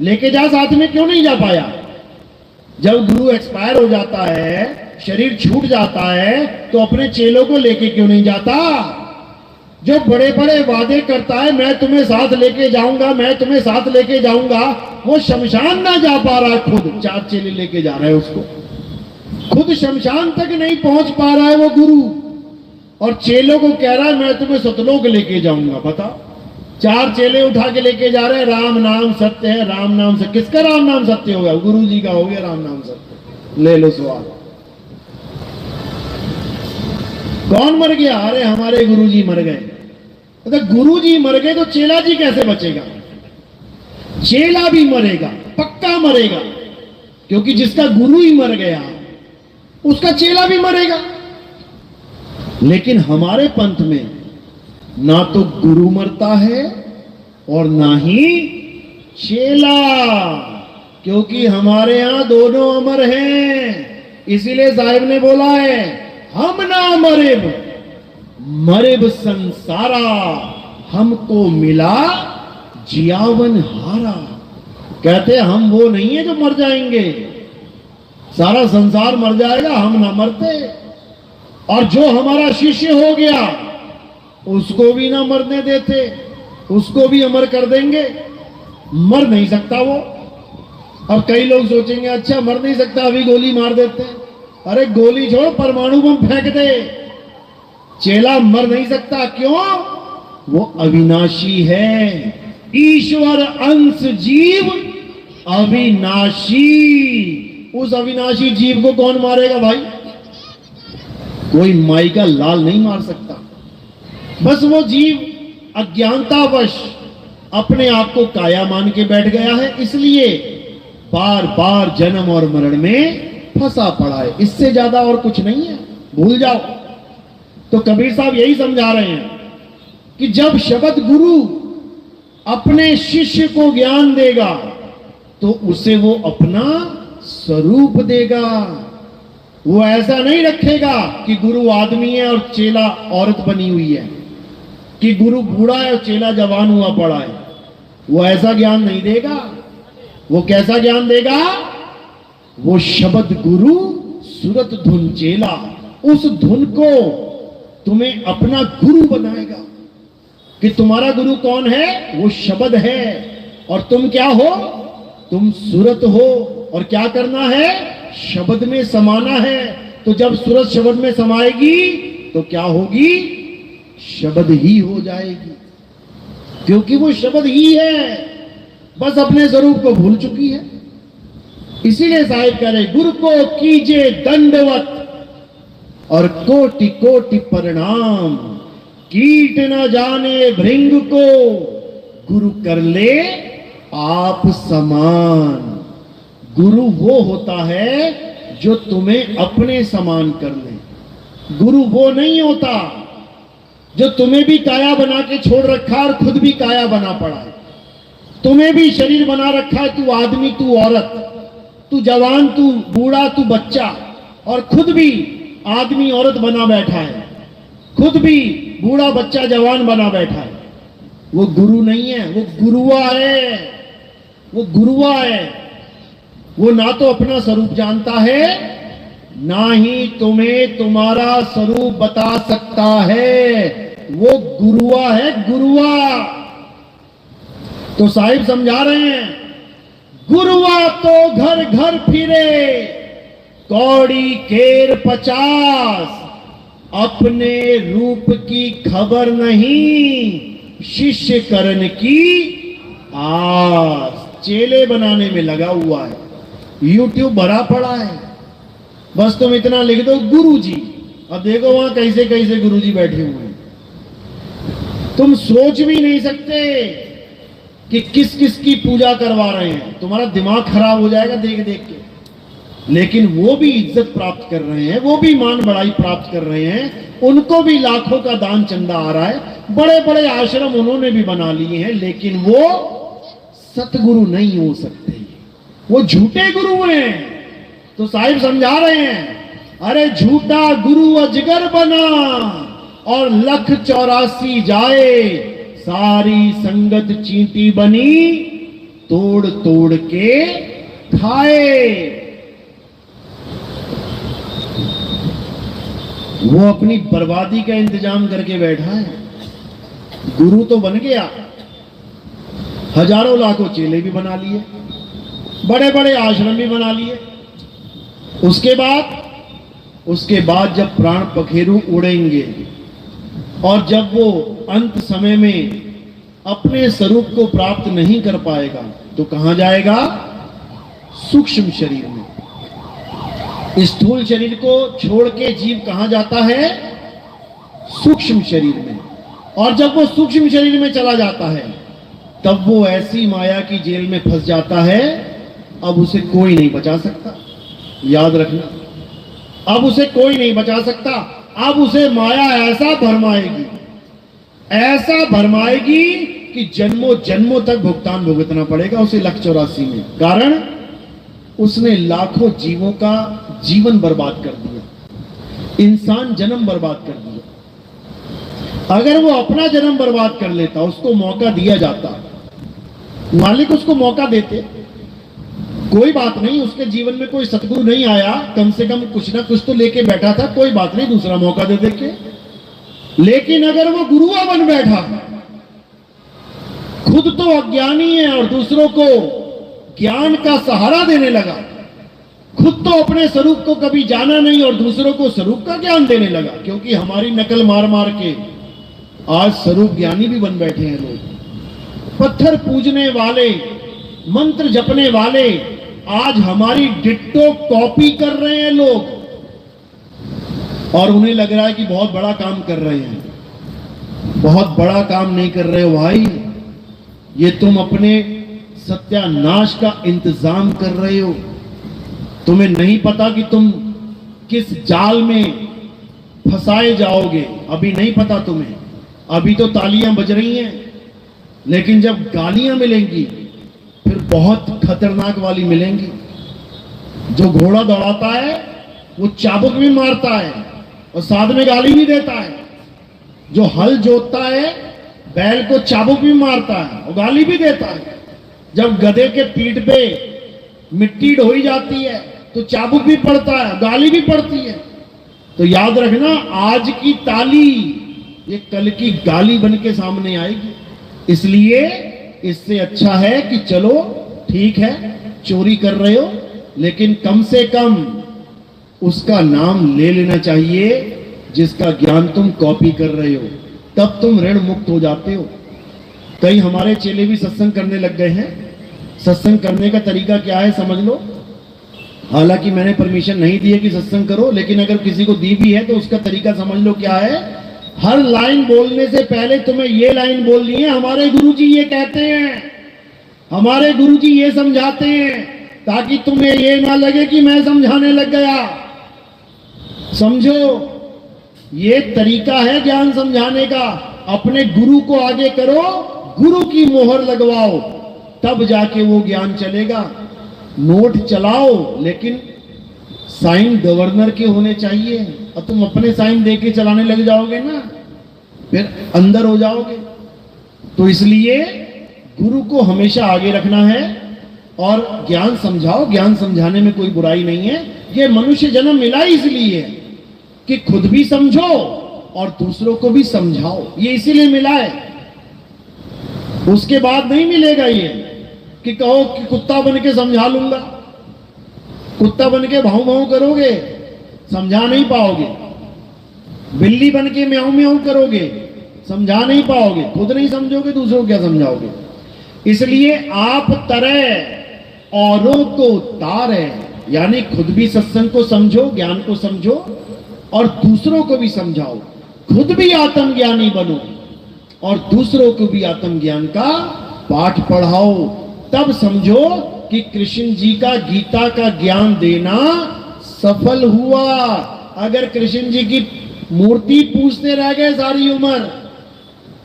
लेके जा साथ में, क्यों नहीं जा पाया? जब गुरु एक्सपायर हो जाता है, शरीर छूट जाता है, तो अपने चेलों को लेके क्यों नहीं जाता? जो बड़े बड़े वादे करता है, मैं तुम्हें साथ लेके जाऊंगा, मैं तुम्हें साथ लेके जाऊंगा, वो शमशान ना जा पा रहा, खुद 4 चेले लेके जा रहे हैं उसको, खुद शमशान तक नहीं पहुंच पा रहा है वो गुरु, और चेलों को कह रहा है मैं तुम्हें सतलोक लेके जाऊंगा। बता, 4 चेले उठा के लेके जा रहे हैं, राम नाम सत्य है, राम नाम सत्य। किसका राम नाम सत्य होगा? गुरु जी का हो गया राम नाम सत्य। ले लो सवाल। कौन मर गया? अरे हमारे गुरु जी मर गए। अगर गुरु जी मर गए तो चेला जी कैसे बचेगा? चेला भी मरेगा, पक्का मरेगा, क्योंकि जिसका गुरु ही मर गया उसका चेला भी मरेगा। लेकिन हमारे पंथ में ना तो गुरु मरता है और ना ही चेला, क्योंकि हमारे यहां दोनों अमर हैं। इसीलिए साहिब ने बोला है, हम ना मरेब, मरेब संसारा, हमको मिला जियावन हारा। कहते हम वो नहीं है जो मर जाएंगे, सारा संसार मर जाएगा, हम ना मरते। और जो हमारा शिष्य हो गया उसको भी ना मरने देते, उसको भी अमर कर देंगे। मर नहीं सकता वो। अब कई लोग सोचेंगे अच्छा मर नहीं सकता, अभी गोली मार देते हैं। अरे गोली छोड़, परमाणु बम फेंक दे, चेला मर नहीं सकता। क्यों? वो अविनाशी है। ईश्वर अंश जीव अविनाशी। उस अविनाशी जीव को कौन मारेगा भाई? कोई माई का लाल नहीं मार सकता। बस वो जीव अज्ञानतावश अपने आप को काया मान के बैठ गया है, इसलिए बार बार जन्म और मरण में फंसा पड़ा है। इससे ज्यादा और कुछ नहीं है, भूल जाओ। तो कबीर साहब यही समझा रहे हैं कि जब शब्द गुरु अपने शिष्य को ज्ञान देगा तो उसे वो अपना स्वरूप देगा। वो ऐसा नहीं रखेगा कि गुरु आदमी है और चेला औरत बनी हुई है, कि गुरु बूढ़ा है और चेला जवान हुआ पड़ा है। वो ऐसा ज्ञान नहीं देगा। वो कैसा ज्ञान देगा? वो शब्द गुरु सूरत धुन चेला, उस धुन को तुम्हें अपना गुरु बनाएगा। कि तुम्हारा गुरु कौन है? वो शब्द है। और तुम क्या हो? तुम सूरत हो। और क्या करना है? शब्द में समाना है। तो जब सूरत शब्द में समाएगी तो क्या होगी? शब्द ही हो जाएगी, क्योंकि वो शब्द ही है, बस अपने स्वरूप को भूल चुकी है। इसीलिए साहिब कह रहे, गुरु को कीजे दंडवत और कोटि कोटि प्रणाम, कीट न जाने भृंग को, गुरु कर ले आप समान। गुरु वो होता है जो तुम्हें अपने समान कर ले। गुरु वो नहीं होता जो तुम्हें भी काया बना के छोड़ रखा और खुद भी काया बना पड़ा है। तुम्हें भी शरीर बना रखा है, तू आदमी, तू औरत, तू जवान, तू बूढ़ा, तू बच्चा, और खुद भी आदमी औरत बना बैठा है, खुद भी बूढ़ा बच्चा जवान बना बैठा है। वो गुरु नहीं है, वो गुरुआ है। वो गुरुआ है। वो ना तो अपना स्वरूप जानता है, ना ही तुम्हें तुम्हारा स्वरूप बता सकता है। वो गुरुआ है, गुरुआ। तो साहिब समझा रहे हैं, गुरुआ तो घर घर फिरे, कौड़ी केर 50, अपने रूप की खबर नहीं, शिष्य करण की आस। चेले बनाने में लगा हुआ है, यूट्यूब भरा पड़ा है, बस तुम इतना लिख दो गुरु जी। अब देखो वहां कैसे कैसे गुरु जी बैठे हुए हैं, तुम सोच भी नहीं सकते कि किस किस की पूजा करवा रहे हैं, तुम्हारा दिमाग खराब हो जाएगा देख देख के। लेकिन वो भी इज्जत प्राप्त कर रहे हैं, वो भी मान बढ़ाई प्राप्त कर रहे हैं, उनको भी लाखों का दान चंदा आ रहा है, बड़े बड़े आश्रम उन्होंने भी बना लिए हैं, लेकिन वो सतगुरु नहीं हो सकते, वो झूठे गुरु हैं। तो साहिब समझा रहे हैं, अरे झूठा गुरु अजगर बना और 1,84 जाए, सारी संगत चींटी बनी, तोड़ तोड़ के खाए। वो अपनी बर्बादी का इंतजाम करके बैठा है। गुरु तो बन गया, हजारों लाखों चेले भी बना लिए, बड़े बड़े आश्रम भी बना लिए। उसके बाद जब प्राण पखेरु उड़ेंगे और जब वो अंत समय में अपने स्वरूप को प्राप्त नहीं कर पाएगा तो कहां जाएगा? सूक्ष्म शरीर में। स्थूल शरीर को छोड़ के जीव कहां जाता है? सूक्ष्म शरीर में। और जब वो सूक्ष्म शरीर में चला जाता है तब वो ऐसी माया की जेल में फंस जाता है, अब उसे कोई नहीं बचा सकता। याद रखना, अब उसे कोई नहीं बचा सकता। अब उसे माया ऐसा भरमाएगी कि जन्मों जन्मों तक भुगतान भुगतना पड़ेगा उसे 1,84 में। कारण उसने लाखों जीवों का जीवन बर्बाद कर दिया, इंसान जन्म बर्बाद कर दिया। अगर वो अपना जन्म बर्बाद कर लेता, उसको मौका दिया जाता, मालिक उसको मौका देते, कोई बात नहीं, उसके जीवन में कोई सतगुरु नहीं आया, कम से कम कुछ ना कुछ तो लेके बैठा था, कोई बात नहीं, दूसरा मौका दे देके। लेकिन अगर वो गुरुआ बन बैठा, खुद तो अज्ञानी है और दूसरों को ज्ञान का सहारा देने लगा, खुद तो अपने स्वरूप को कभी जाना नहीं और दूसरों को स्वरूप का ज्ञान देने लगा, क्योंकि हमारी नकल मार मार के आज स्वरूप ज्ञानी भी बन बैठे हैं लोग। पत्थर पूजने वाले, मंत्र जपने वाले आज हमारी डिट्टो कॉपी कर रहे हैं लोग, और उन्हें लग रहा है कि बहुत बड़ा काम कर रहे हैं। बहुत बड़ा काम नहीं कर रहे हो भाई, ये तुम अपने सत्यानाश का इंतजाम कर रहे हो। तुम्हें नहीं पता कि तुम किस जाल में फंसाए जाओगे, अभी नहीं पता तुम्हें। अभी तो तालियां बज रही हैं, लेकिन जब गालियां मिलेंगी फिर बहुत खतरनाक वाली मिलेंगी। जो घोड़ा दौड़ाता है वो चाबुक भी मारता है और साथ में गाली भी देता है। जो हल जोतता है बैल को चाबुक भी मारता है और गाली भी देता है। जब गधे के पीठ पे मिट्टी ढोई जाती है तो चाबुक भी पड़ता है, गाली भी पड़ती है। तो याद रखना, आज की ताली ये कल की गाली बन के सामने आएगी। इसलिए इससे अच्छा है कि चलो ठीक है, चोरी कर रहे हो, लेकिन कम से कम उसका नाम ले लेना चाहिए जिसका ज्ञान तुम कॉपी कर रहे हो, तब तुम ऋण मुक्त हो जाते हो। कई हमारे चेले भी सत्संग करने लग गए हैं। सत्संग करने का तरीका क्या है समझ लो। हालांकि मैंने परमिशन नहीं दी है कि सत्संग करो, लेकिन अगर किसी को दी भी है तो उसका तरीका समझ लो क्या है। हर लाइन बोलने से पहले तुम्हें ये लाइन बोलनी है, हमारे गुरुजी ये कहते हैं, हमारे गुरुजी ये समझाते हैं, ताकि तुम्हें ये ना लगे कि मैं समझाने लग गया। समझो, ये तरीका है ज्ञान समझाने का। अपने गुरु को आगे करो, गुरु की मोहर लगवाओ, तब जाके वो ज्ञान चलेगा। नोट चलाओ, लेकिन साइन गवर्नर के होने चाहिए। और तुम अपने साइन देके चलाने लग जाओगे ना, फिर अंदर हो जाओगे। तो इसलिए गुरु को हमेशा आगे रखना है और ज्ञान समझाओ। ज्ञान समझाने में कोई बुराई नहीं है। ये मनुष्य जन्म मिला इसलिए कि खुद भी समझो और दूसरों को भी समझाओ, ये इसीलिए मिला है। उसके बाद नहीं मिलेगा ये कि कहो कि कुत्ता बन के समझा लूंगा। कुत्ता बन के भाऊ भाऊ करोगे, समझा नहीं पाओगे। बिल्ली बन के म्याऊं म्याऊं करोगे, समझा नहीं पाओगे, खुद नहीं समझोगे दूसरों को क्या समझाओगे। इसलिए आप तरह औरों को तारे, यानी खुद भी सत्संग को समझो, ज्ञान को समझो और दूसरों को भी समझाओ। खुद भी आत्मज्ञानी बनो और दूसरों को भी आत्मज्ञान का पाठ पढ़ाओ। तब समझो कि कृष्ण जी का गीता का ज्ञान देना सफल हुआ। अगर कृष्ण जी की मूर्ति पूजते रह गए सारी उम्र,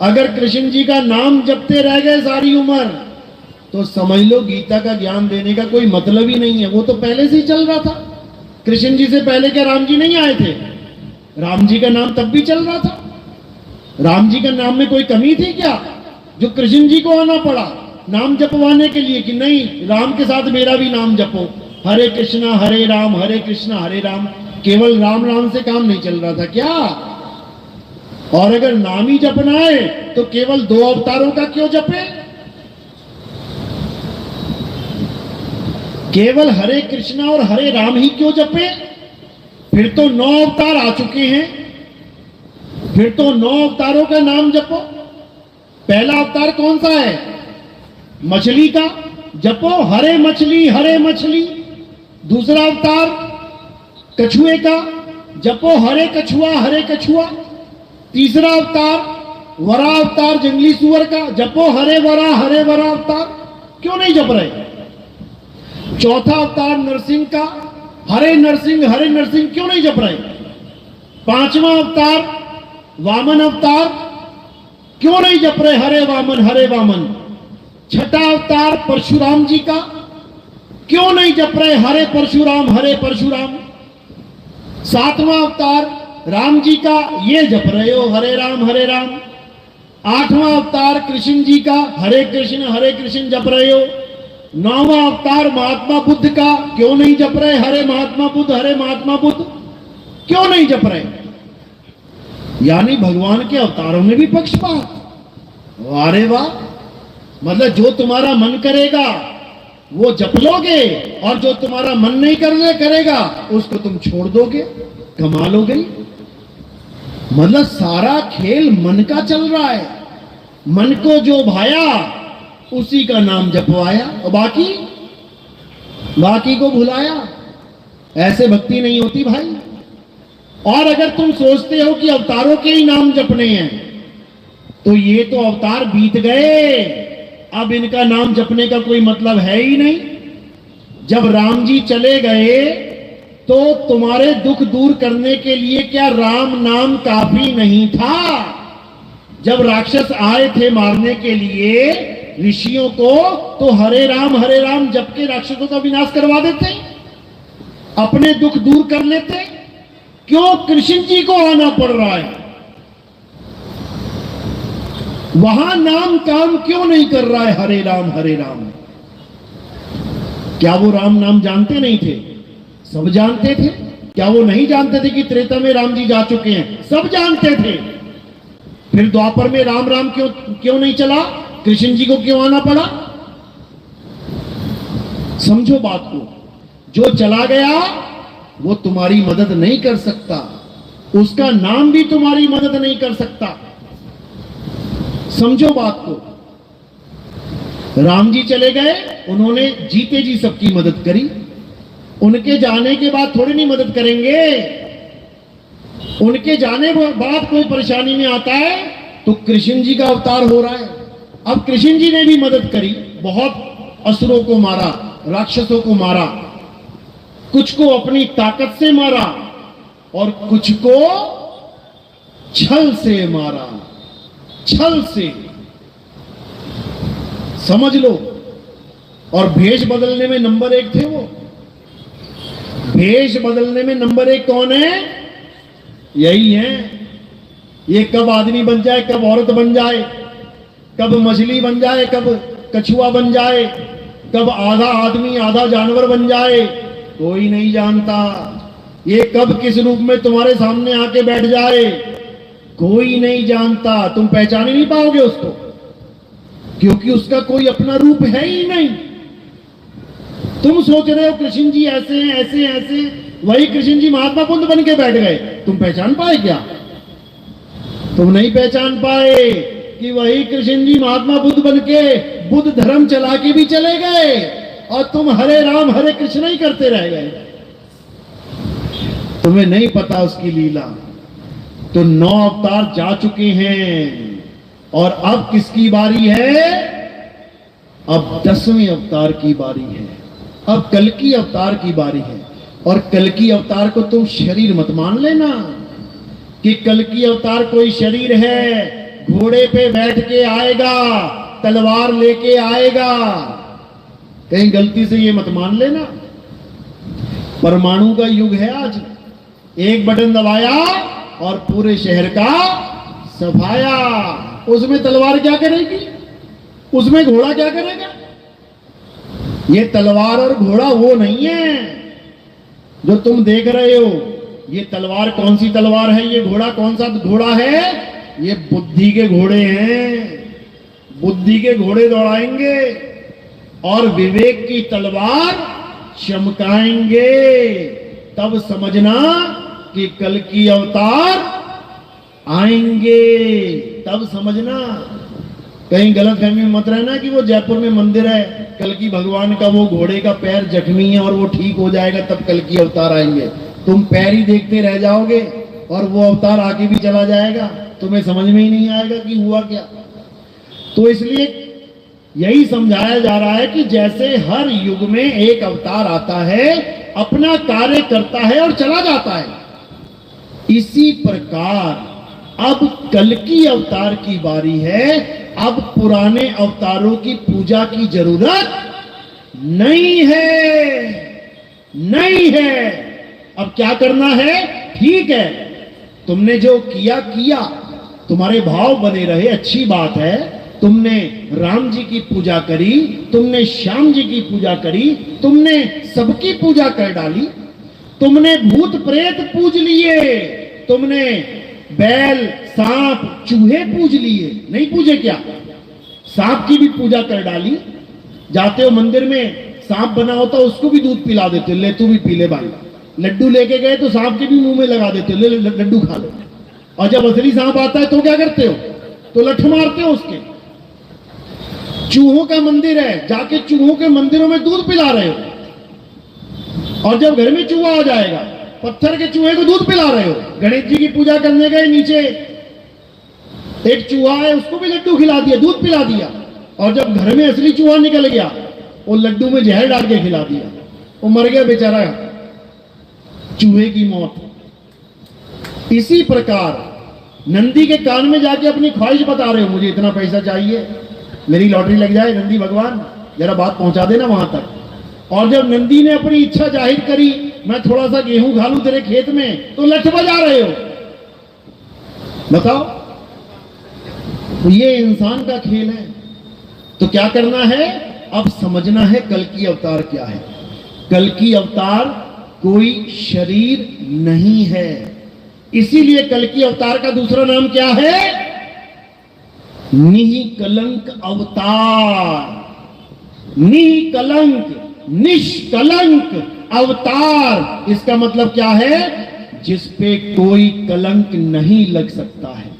अगर कृष्ण जी का नाम जपते रह गए सारी उम्र, तो समझ लो गीता का ज्ञान देने का कोई मतलब ही नहीं है। वो तो पहले से ही चल रहा था। कृष्ण जी से पहले क्या राम जी नहीं आए थे? राम जी का नाम तब भी चल रहा था। राम जी का नाम में कोई कमी थी क्या जो कृष्ण जी को आना पड़ा नाम जपवाने के लिए कि नहीं राम के साथ मेरा भी नाम जपो, हरे कृष्णा हरे राम हरे कृष्णा हरे राम। केवल राम राम से काम नहीं चल रहा था क्या? और अगर नाम ही जपना है तो केवल 2 अवतारों का क्यों जपे? केवल हरे कृष्णा और हरे राम ही क्यों जपे? फिर तो 9 अवतार आ चुके हैं, फिर तो 9 अवतारों का नाम जपो। पहला अवतार कौन सा है? मछली का, जपो हरे मछली। दूसरा अवतार कछुए का, जपो हरे कछुआ। तीसरा अवतार वरा अवतार जंगली सुअर का, जपो हरे वरा अवतार। क्यों नहीं जप रहे? चौथा अवतार नरसिंह का, हरे नरसिंह क्यों नहीं जप रहे? 5वां अवतार वामन अवतार, क्यों नहीं जप रहे हरे वामन? 6ठा अवतार परशुराम जी का, क्यों नहीं जप रहे हरे परशुराम? 7वां अवतार राम जी का, ये जप रहे हो हरे राम। 8वां अवतार कृष्ण जी का, हरे कृष्ण जप रहे हो। 9वां अवतार महात्मा बुद्ध का, क्यों नहीं जप रहे हरे महात्मा बुद्ध? क्यों नहीं जप रहे? यानी भगवान के अवतारों में भी पक्षपात। अरे वाह, मतलब जो तुम्हारा मन करेगा वो जप लोगे और जो तुम्हारा मन नहीं करेगा उसको तुम छोड़ दोगे। कमाल हो गई। मतलब सारा खेल मन का चल रहा है। मन को जो भाया उसी का नाम जपवाया और बाकी को भुलाया। ऐसे भक्ति नहीं होती भाई। और अगर तुम सोचते हो कि अवतारों के ही नाम जपने हैं तो ये तो अवतार बीत गए, अब इनका नाम जपने का कोई मतलब है ही नहीं। जब राम जी चले गए तो तुम्हारे दुख दूर करने के लिए क्या राम नाम काफी नहीं था? जब राक्षस आए थे मारने के लिए ऋषियों को, तो हरे राम जप के राक्षसों का विनाश करवा देते, अपने दुख दूर कर लेते। क्यों कृष्ण जी को आना पड़ रहा है? वहां नाम काम क्यों नहीं कर रहा है हरे राम? क्या वो राम नाम जानते नहीं थे? सब जानते थे। क्या वो नहीं जानते थे कि त्रेता में राम जी जा चुके हैं? सब जानते थे। फिर द्वापर में राम क्यों नहीं चला? कृष्ण जी को क्यों आना पड़ा? समझो बात को। जो चला गया वो तुम्हारी मदद नहीं कर सकता, उसका नाम भी तुम्हारी मदद नहीं कर सकता। समझो बात को। राम जी चले गए, उन्होंने जीते जी सबकी मदद करी। उनके जाने के बाद थोड़ी नहीं मदद करेंगे। उनके जाने के बाद कोई परेशानी में आता है तो कृष्ण जी का अवतार हो रहा है। अब कृष्ण जी ने भी मदद करी, बहुत असुरों को मारा, राक्षसों को मारा, कुछ को अपनी ताकत से मारा और कुछ को छल से मारा। छल से, समझ लो। और भेष बदलने में नंबर 1 थे वो। भेष बदलने में नंबर 1 कौन है? यही है। ये कब आदमी बन जाए, कब औरत बन जाए, कब मछली बन जाए, कब कछुआ बन जाए, कब आधा आदमी आधा जानवर बन जाए, कोई नहीं जानता। ये कब किस रूप में तुम्हारे सामने आके बैठ जाए, कोई नहीं जानता। तुम पहचान ही नहीं पाओगे उसको, क्योंकि उसका कोई अपना रूप है ही नहीं। तुम सोच रहे हो कृष्ण जी ऐसे हैं, ऐसे, वही कृष्ण जी महात्मा बुद्ध बन के बैठ गए, तुम पहचान पाए क्या? तुम नहीं पहचान पाए कि वही कृष्ण जी महात्मा बुद्ध बनके बुद्ध धर्म चला के भी चले गए और तुम हरे राम हरे कृष्ण ही करते रह गए। तुम्हें नहीं पता उसकी लीला। तो 9 अवतार जा चुके हैं और अब किसकी बारी है? अब 10वें अवतार की बारी है। अब कल्कि अवतार की बारी है। और कल्कि अवतार को तुम शरीर मत मान लेना कि कल्कि अवतार कोई शरीर है, घोड़े पे बैठ के आएगा, तलवार लेके आएगा। कहीं गलती से ये मत मान लेना। परमाणु का युग है आज। एक बटन दबाया और पूरे शहर का सफाया। उसमें तलवार क्या करेगी? उसमें घोड़ा क्या करेगा? ये तलवार और घोड़ा वो नहीं है जो तुम देख रहे हो। ये तलवार कौन सी तलवार है? ये घोड़ा कौन सा घोड़ा है? ये बुद्धि के घोड़े हैं। बुद्धि के घोड़े दौड़ाएंगे और विवेक की तलवार चमकाएंगे। तब समझना कि कल्कि अवतार आएंगे। तब समझना। कहीं गलत फहमी में मत रहना कि वो जयपुर में मंदिर है कल्कि भगवान का, वो घोड़े का पैर जख्मी है और वो ठीक हो जाएगा तब कल्कि अवतार आएंगे। तुम पैर ही देखते रह जाओगे और वो अवतार आके भी चला जाएगा। तुम्हें समझ में ही नहीं आएगा कि हुआ क्या। तो इसलिए यही समझाया जा रहा है कि जैसे हर युग में एक अवतार आता है, अपना कार्य करता है और चला जाता है, इसी प्रकार अब कल्कि अवतार की बारी है। अब पुराने अवतारों की पूजा की जरूरत नहीं है। नहीं है। अब क्या करना है? ठीक है, तुमने जो किया किया, तुम्हारे भाव बने रहे, अच्छी बात है। तुमने राम जी की पूजा करी, तुमने श्याम जी की पूजा करी, तुमने सबकी पूजा कर डाली। तुमने भूत प्रेत पूज लिए, तुमने बैल सांप चूहे पूज लिए। नहीं पूजे क्या? सांप की भी पूजा कर डाली। जाते हो मंदिर में, सांप बना होता उसको भी दूध पिला देते, ले तू भी पी ले भाई। लड्डू लेके गए तो सांप के भी मुंह में लगा देते, ले लड्डू खा ले। और जब असली सांप आता है तो क्या करते हो? तो लठ मारते हो उसके। चूहों का मंदिर है, जाके चूहों के मंदिरों में दूध पिला रहे हो। और जब घर में चूहा आ जाएगा, पत्थर के चूहे को दूध पिला रहे हो। गणेश जी की पूजा करने गए, नीचे एक चूहा है, उसको भी लड्डू खिला दिया, दूध पिला दिया। और जब घर में असली चूहा निकल गया, वो लड्डू में जहर डाल के खिला दिया, वो मर गया बेचारा, चूहे की मौत। इसी प्रकार नंदी के कान में जाके अपनी ख्वाहिश बता रहे हो, मुझे इतना पैसा चाहिए, मेरी लॉटरी लग जाए, नंदी भगवान जरा बात पहुंचा देना वहां तक। और जब नंदी ने अपनी इच्छा जाहिर करी, मैं थोड़ा सा गेहूं खा लूं तेरे खेत में, तो लठ बजा रहे हो। बताओ, ये इंसान का खेल है। तो क्या करना है? अब समझना है कल्कि अवतार क्या है। कल्कि अवतार कोई शरीर नहीं है। इसीलिए कल्कि अवतार का दूसरा नाम क्या है? निष्कलंक अवतार। निष्कलंक, निष्कलंक अवतार। इसका मतलब क्या है? जिस पे कोई कलंक नहीं लग सकता है,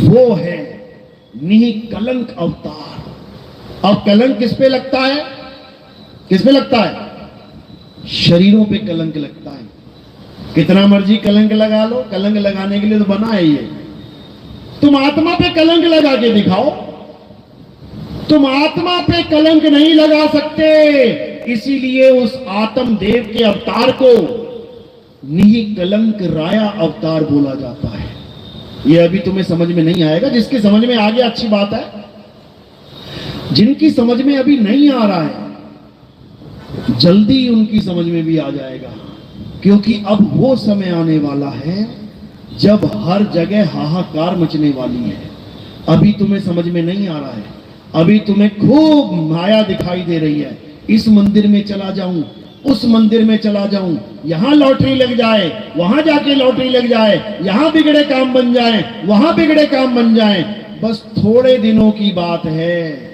वो है निष्कलंक अवतार। अब कलंक किस पे लगता है? किस पे लगता है? शरीरों पे कलंक लगता है। कितना मर्जी कलंक लगा लो, कलंक लगाने के लिए तो बना है ये। तुम आत्मा पे कलंक लगा के दिखाओ। तुम आत्मा पे कलंक नहीं लगा सकते, इसीलिए उस आत्म देव के अवतार को निष्कलंक राया अवतार बोला जाता है। यह अभी तुम्हें समझ में नहीं आएगा। जिसके समझ में आ गया अच्छी बात है, जिनकी समझ में अभी नहीं आ रहा है, जल्दी उनकी समझ में भी आ जाएगा। क्योंकि अब वो समय आने वाला है जब हर जगह हाहाकार मचने वाली है। अभी तुम्हें समझ में नहीं आ रहा है। अभी तुम्हें खूब माया दिखाई दे रही है। इस मंदिर में चला जाऊं, उस मंदिर में चला जाऊं, यहां लॉटरी लग जाए, वहां जाके लॉटरी लग जाए, यहां बिगड़े काम बन जाए, वहां बिगड़े काम बन जाए। बस थोड़े दिनों की बात है।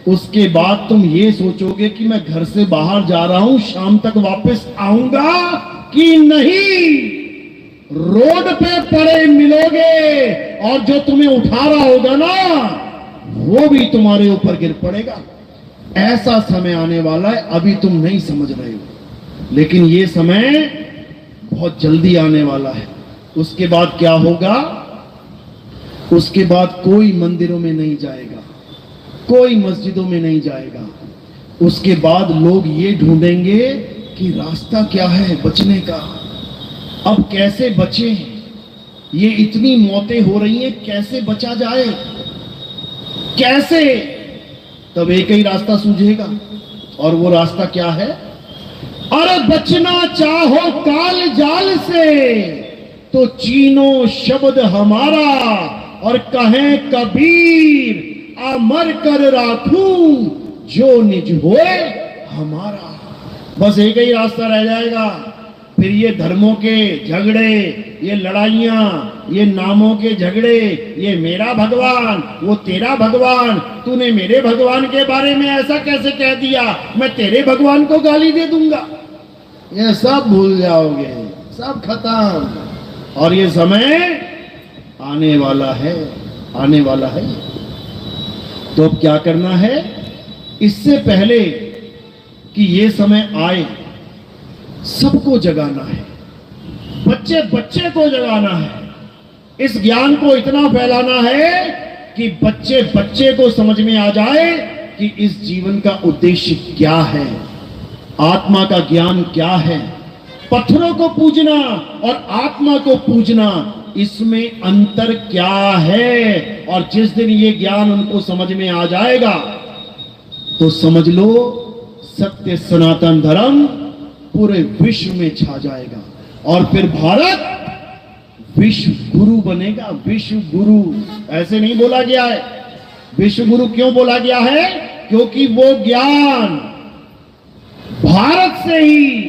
उसके बाद तुम ये सोचोगे कि मैं घर से बाहर जा रहा हूं, शाम तक वापस आऊंगा कि नहीं। रोड पे पड़े मिलोगे और जो तुम्हें उठा रहा होगा ना वो भी तुम्हारे ऊपर गिर पड़ेगा। ऐसा समय आने वाला है, अभी तुम नहीं समझ रहे हो, लेकिन ये समय बहुत जल्दी आने वाला है। उसके बाद क्या होगा? उसके बाद कोई मंदिरों में नहीं जाएगा, कोई मस्जिदों में नहीं जाएगा। उसके बाद लोग ये ढूंढेंगे कि रास्ता क्या है बचने का, अब कैसे बचे, ये इतनी मौतें हो रही हैं, कैसे बचा जाए, कैसे? तब एक ही रास्ता सूझेगा, और वो रास्ता क्या है? अरे बचना चाहो काल जाल से तो चीनो शब्द हमारा, और कहें कबीर अमर कर राखूं जो निज होए हमारा। बस एक ही रास्ता रह जाएगा। फिर ये धर्मों के झगड़े, ये लड़ाइयां, ये नामों के झगड़े, ये मेरा भगवान वो तेरा भगवान, तूने मेरे भगवान के बारे में ऐसा कैसे कह दिया, मैं तेरे भगवान को गाली दे दूंगा, ये सब भूल जाओगे, सब खत्म। और ये समय आने वाला है, आने वाला है। तो अब क्या करना है? इससे पहले कि ये समय आए, सबको जगाना है, बच्चे बच्चे को जगाना है, इस ज्ञान को इतना फैलाना है कि बच्चे बच्चे को समझ में आ जाए कि इस जीवन का उद्देश्य क्या है, आत्मा का ज्ञान क्या है। पत्थरों को पूजना और आत्मा को पूजना, इसमें अंतर क्या है? और जिस दिन ये ज्ञान उनको समझ में आ जाएगा तो समझ लो सत्य सनातन धर्म पूरे विश्व में छा जाएगा, और फिर भारत विश्व गुरु बनेगा। विश्व गुरु ऐसे नहीं बोला गया है, विश्व गुरु क्यों बोला गया है? क्योंकि वो ज्ञान भारत से ही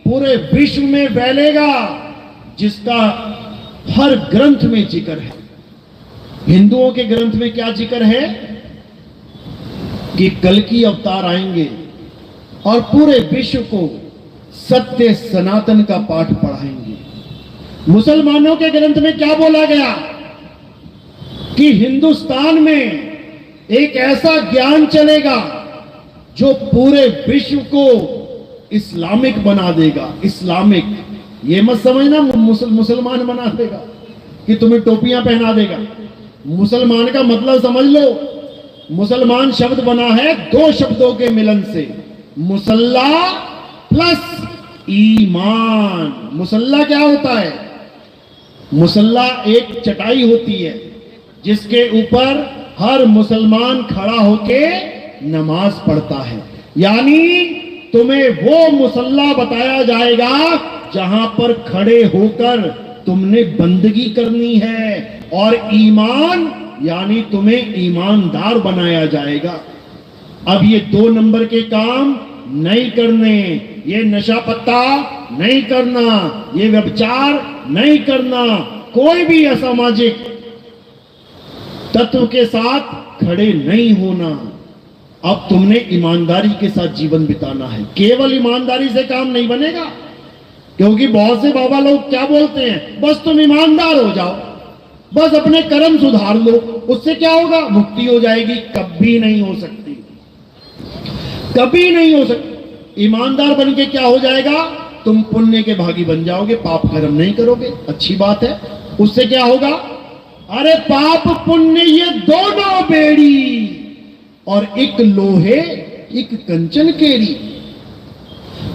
पूरे विश्व में फैलेगा, जिसका हर ग्रंथ में जिक्र है। हिंदुओं के ग्रंथ में क्या जिक्र है? कि कल की अवतार आएंगे और पूरे विश्व को सत्य सनातन का पाठ पढ़ाएंगे। मुसलमानों के ग्रंथ में क्या बोला गया? कि हिंदुस्तान में एक ऐसा ज्ञान चलेगा जो पूरे विश्व को इस्लामिक बना देगा। इस्लामिक, ये मत समझना मुसलमान बना देगा कि तुम्हें टोपियां पहना देगा। मुसलमान का मतलब समझ लो, मुसलमान शब्द बना है दो शब्दों के मिलन से, मुसल्ला प्लस ईमान। मुसल्ला क्या होता है? मुसल्ला एक चटाई होती है जिसके ऊपर हर मुसलमान खड़ा होके नमाज पढ़ता है। यानी तुम्हें वो मुसल्ला बताया जाएगा जहां पर खड़े होकर तुमने बंदगी करनी है, और ईमान यानी तुम्हें ईमानदार बनाया जाएगा। अब ये 2 नंबर के काम नहीं करने, ये नशा पत्ता नहीं करना, ये व्यभिचार नहीं करना, कोई भी असामाजिक तत्व के साथ खड़े नहीं होना। अब तुमने ईमानदारी के साथ जीवन बिताना है। केवल ईमानदारी से काम नहीं बनेगा, क्योंकि बहुत से बाबा लोग क्या बोलते हैं, बस तुम ईमानदार हो जाओ, बस अपने कर्म सुधार लो, उससे क्या होगा? मुक्ति हो जाएगी। कभी नहीं हो सकती, कभी नहीं हो सकती। ईमानदार बन के क्या हो जाएगा? तुम पुण्य के भागी बन जाओगे, पाप कर्म नहीं करोगे, अच्छी बात है। उससे क्या होगा? अरे पाप पुण्य ये दोनों बेड़ी, और एक लोहे एक कंचन केरी।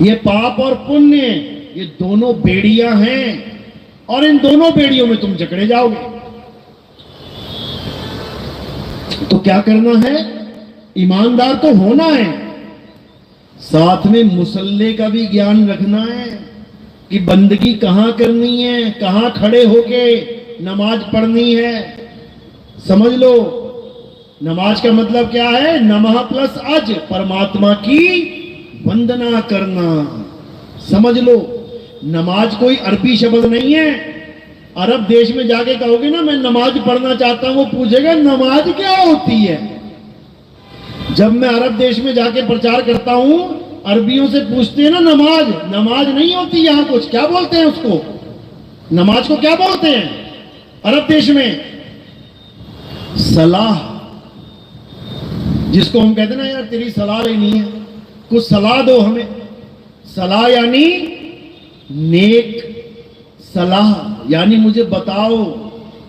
ये पाप और पुण्य ये दोनों बेड़ियां हैं, और इन दोनों बेड़ियों में तुम जकड़े जाओगे। तो क्या करना है? ईमानदार तो होना है, साथ में मुसल्ले का भी ज्ञान रखना है कि बंदगी कहां करनी है, कहां खड़े होके नमाज पढ़नी है। समझ लो, नमाज का मतलब क्या है? नमः प्लस अज, परमात्मा की वंदना करना। समझ लो, नमाज कोई अरबी शब्द नहीं है। अरब देश में जाके कहोगे ना मैं नमाज पढ़ना चाहता हूं, वो पूछेगा नमाज क्या होती है। जब मैं अरब देश में जाके प्रचार करता हूं, अरबियों से पूछते हैं ना नमाज, नमाज नहीं होती यहां कुछ, क्या बोलते हैं उसको? नमाज को क्या बोलते हैं अरब देश में? सलाह। जिसको हम कहते हैं ना, यार तेरी सलाह लेनी है, कुछ सलाह दो हमें। सलाह यानी नेक सलाह, यानी मुझे बताओ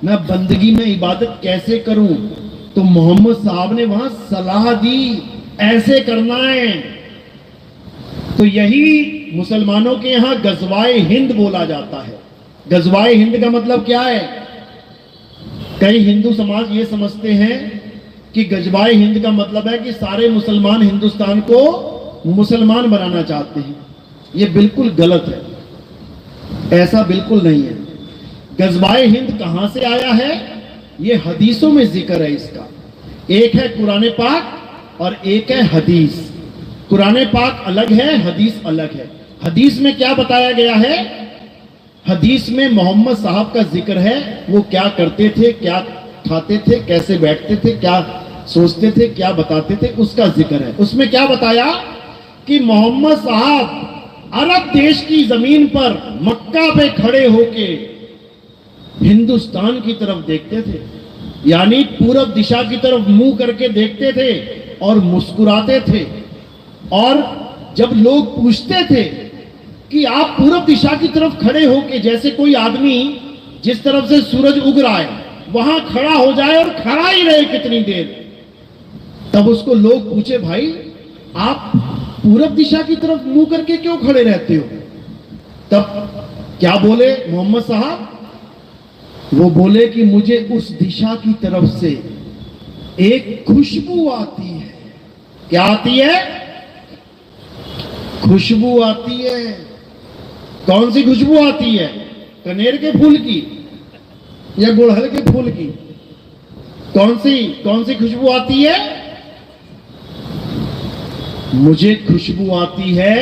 मैं बंदगी में इबादत कैसे करूं। तो मोहम्मद साहब ने वहां सलाह दी, ऐसे करना है। तो यही मुसलमानों के यहां गजवाए हिंद बोला जाता है। गजवाए हिंद का मतलब क्या है? कई हिंदू समाज ये समझते हैं कि गजवाए हिंद का मतलब है कि सारे मुसलमान हिंदुस्तान को मुसलमान बनाना चाहते हैं। ये बिल्कुल गलत है, ऐसा बिल्कुल नहीं है। गजवाए हिंद कहां से आया है? ये हदीसों में जिक्र है इसका। एक है कुरान पाक और एक है हदीस। कुरान पाक अलग है, हदीस अलग है। हदीस में क्या बताया गया है? हदीस में मोहम्मद साहब का जिक्र है, वो क्या करते थे, क्या खाते थे, कैसे बैठते थे, क्या सोचते थे, क्या बताते थे, उसका जिक्र है। उसमें क्या बताया कि मोहम्मद साहब अरब देश की जमीन पर मक्का पे खड़े होके हिंदुस्तान की तरफ देखते थे, यानी पूरब दिशा की तरफ मुंह करके देखते थे और मुस्कुराते थे। और जब लोग पूछते थे कि आप पूरब दिशा की तरफ खड़े होके, जैसे कोई आदमी जिस तरफ से सूरज उग रहा है वहां खड़ा हो जाए और खड़ा ही रहे कितनी देर, तब उसको लोग पूछे, भाई आप पूरब दिशा की तरफ मुंह करके क्यों खड़े रहते हो? तब क्या बोले मोहम्मद साहब? वो बोले कि मुझे उस दिशा की तरफ से एक खुशबू आती है। क्या आती है? खुशबू आती है। कौन सी खुशबू आती है? कनेर के फूल की या गुड़हल के फूल की? कौन सी खुशबू आती है? मुझे खुशबू आती है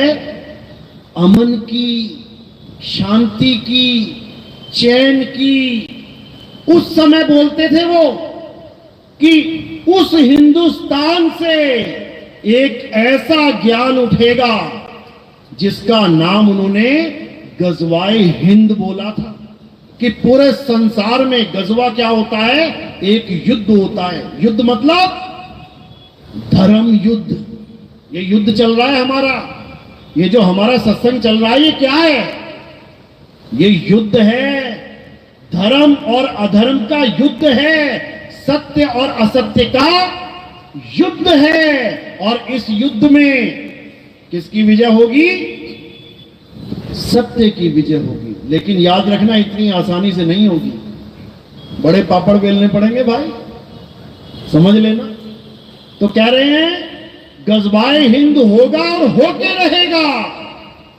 अमन की, शांति की, चैन की। उस समय बोलते थे वो कि उस हिंदुस्तान से एक ऐसा ज्ञान उठेगा जिसका नाम उन्होंने गजवाए हिंद बोला था। कि पूरे संसार में गजवा क्या होता है? एक युद्ध होता है। युद्ध मतलब धर्म युद्ध। ये युद्ध चल रहा है हमारा, ये जो हमारा सत्संग चल रहा है, ये क्या है? ये युद्ध है, धर्म और अधर्म का युद्ध है, सत्य और असत्य का युद्ध है। और इस युद्ध में किसकी विजय होगी? सत्य की विजय होगी। लेकिन याद रखना, इतनी आसानी से नहीं होगी, बड़े पापड़ बेलने पड़ेंगे भाई, समझ लेना। तो कह रहे हैं गजवाए हिंद होगा और होके रहेगा,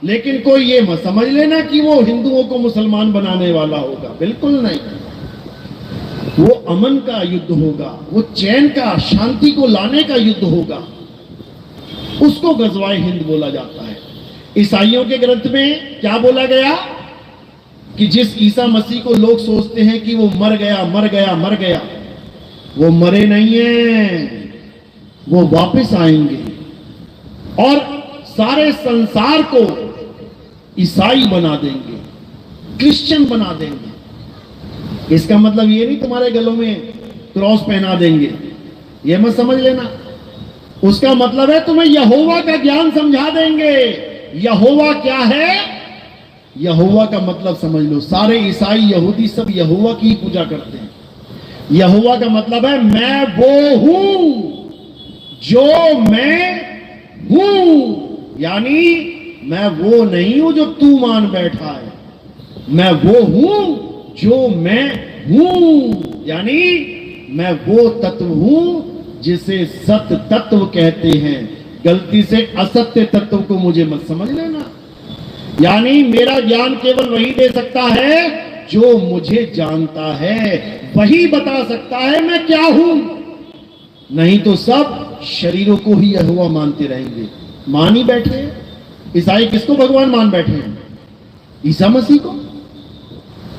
लेकिन कोई ये मत समझ लेना कि वो हिंदुओं को मुसलमान बनाने वाला होगा, बिल्कुल नहीं। वो अमन का युद्ध होगा, वो चैन का, शांति को लाने का युद्ध होगा। उसको गजवाए हिंद बोला जाता है। ईसाइयों के ग्रंथ में क्या बोला गया कि जिस ईसा मसीह को लोग सोचते हैं कि वो मर गया मर गया मर गया, वो मरे नहीं हैं, वो वापस आएंगे और सारे संसार को ईसाई बना देंगे, क्रिश्चियन बना देंगे। इसका मतलब ये नहीं तुम्हारे गलों में क्रॉस पहना देंगे, ये मत समझ लेना। उसका मतलब है तुम्हें यहोवा का ज्ञान समझा देंगे। यहोवा क्या है? यहोवा का मतलब समझ लो, सारे ईसाई यहूदी सब यहोवा की पूजा करते हैं। यहोवा का मतलब है मैं वो हूं जो मैं हूं, यानी मैं वो नहीं हूं जो तू मान बैठा है, मैं वो हूं जो मैं हूं, यानी मैं वो तत्व हूं जिसे सत्य तत्व कहते हैं। गलती से असत्य तत्व को मुझे मत समझ लेना। यानी मेरा ज्ञान केवल वही दे सकता है जो मुझे जानता है, वही बता सकता है मैं क्या हूं। नहीं तो सब शरीरों को ही यहोवा मानते रहेंगे। मान ही बैठे हैं ईसाई, किसको भगवान मान बैठे हैं? ईसा मसीह को।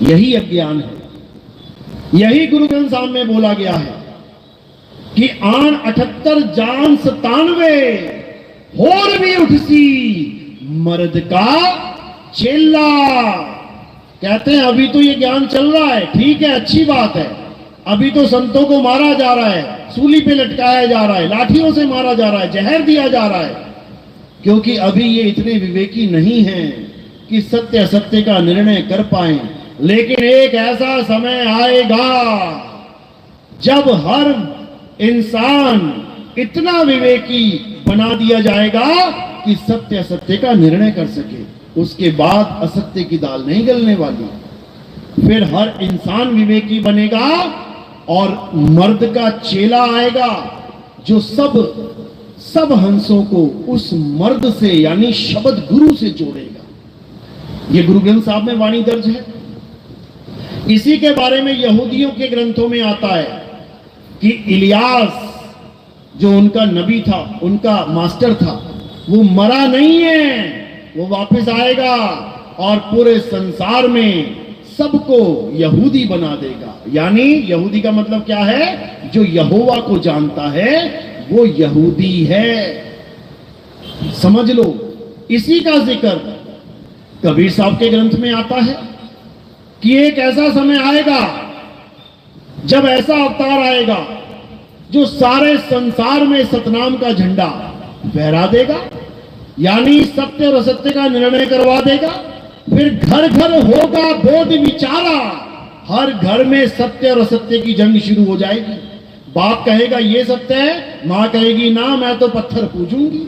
यही अज्ञान है। यही गुरु ग्रंथ साहब में बोला गया है कि आन 78 जान 97 होर भी उठसी मर्द का चेला। कहते हैं अभी तो ये ज्ञान चल रहा है, ठीक है, अच्छी बात है, अभी तो संतों को मारा जा रहा है, सूली पे लटकाया जा रहा है, लाठियों से मारा जा रहा है, जहर दिया जा रहा है, क्योंकि अभी ये इतने विवेकी नहीं हैं कि सत्य असत्य का निर्णय कर पाए। लेकिन एक ऐसा समय आएगा जब हर इंसान इतना विवेकी बना दिया जाएगा कि सत्य असत्य का निर्णय कर सके। उसके बाद असत्य की दाल नहीं गलने वाली। फिर हर इंसान विवेकी बनेगा और मर्द का चेला आएगा जो सब हंसों को उस मर्द से यानी शब्द गुरु से जोड़ेगा। ये गुरु ग्रंथ साहब में वाणी दर्ज है। इसी के बारे में यहूदियों के ग्रंथों में आता है कि इलियास जो उनका नबी था, उनका मास्टर था, वो मरा नहीं है, वो वापस आएगा और पूरे संसार में सबको यहूदी बना देगा। यानी यहूदी का मतलब क्या है? जो यहोवा को जानता है वो यहूदी है, समझ लो। इसी का जिक्र कबीर साहब के ग्रंथ में आता है कि एक ऐसा समय आएगा जब ऐसा अवतार आएगा जो सारे संसार में सतनाम का झंडा फहरा देगा, यानी सत्य और असत्य का निर्णय करवा देगा। फिर घर घर होगा बोध विचारा, हर घर में सत्य और असत्य की जंग शुरू हो जाएगी। बाप कहेगा ये सत्य है, मां कहेगी ना मैं तो पत्थर पूजूंगी,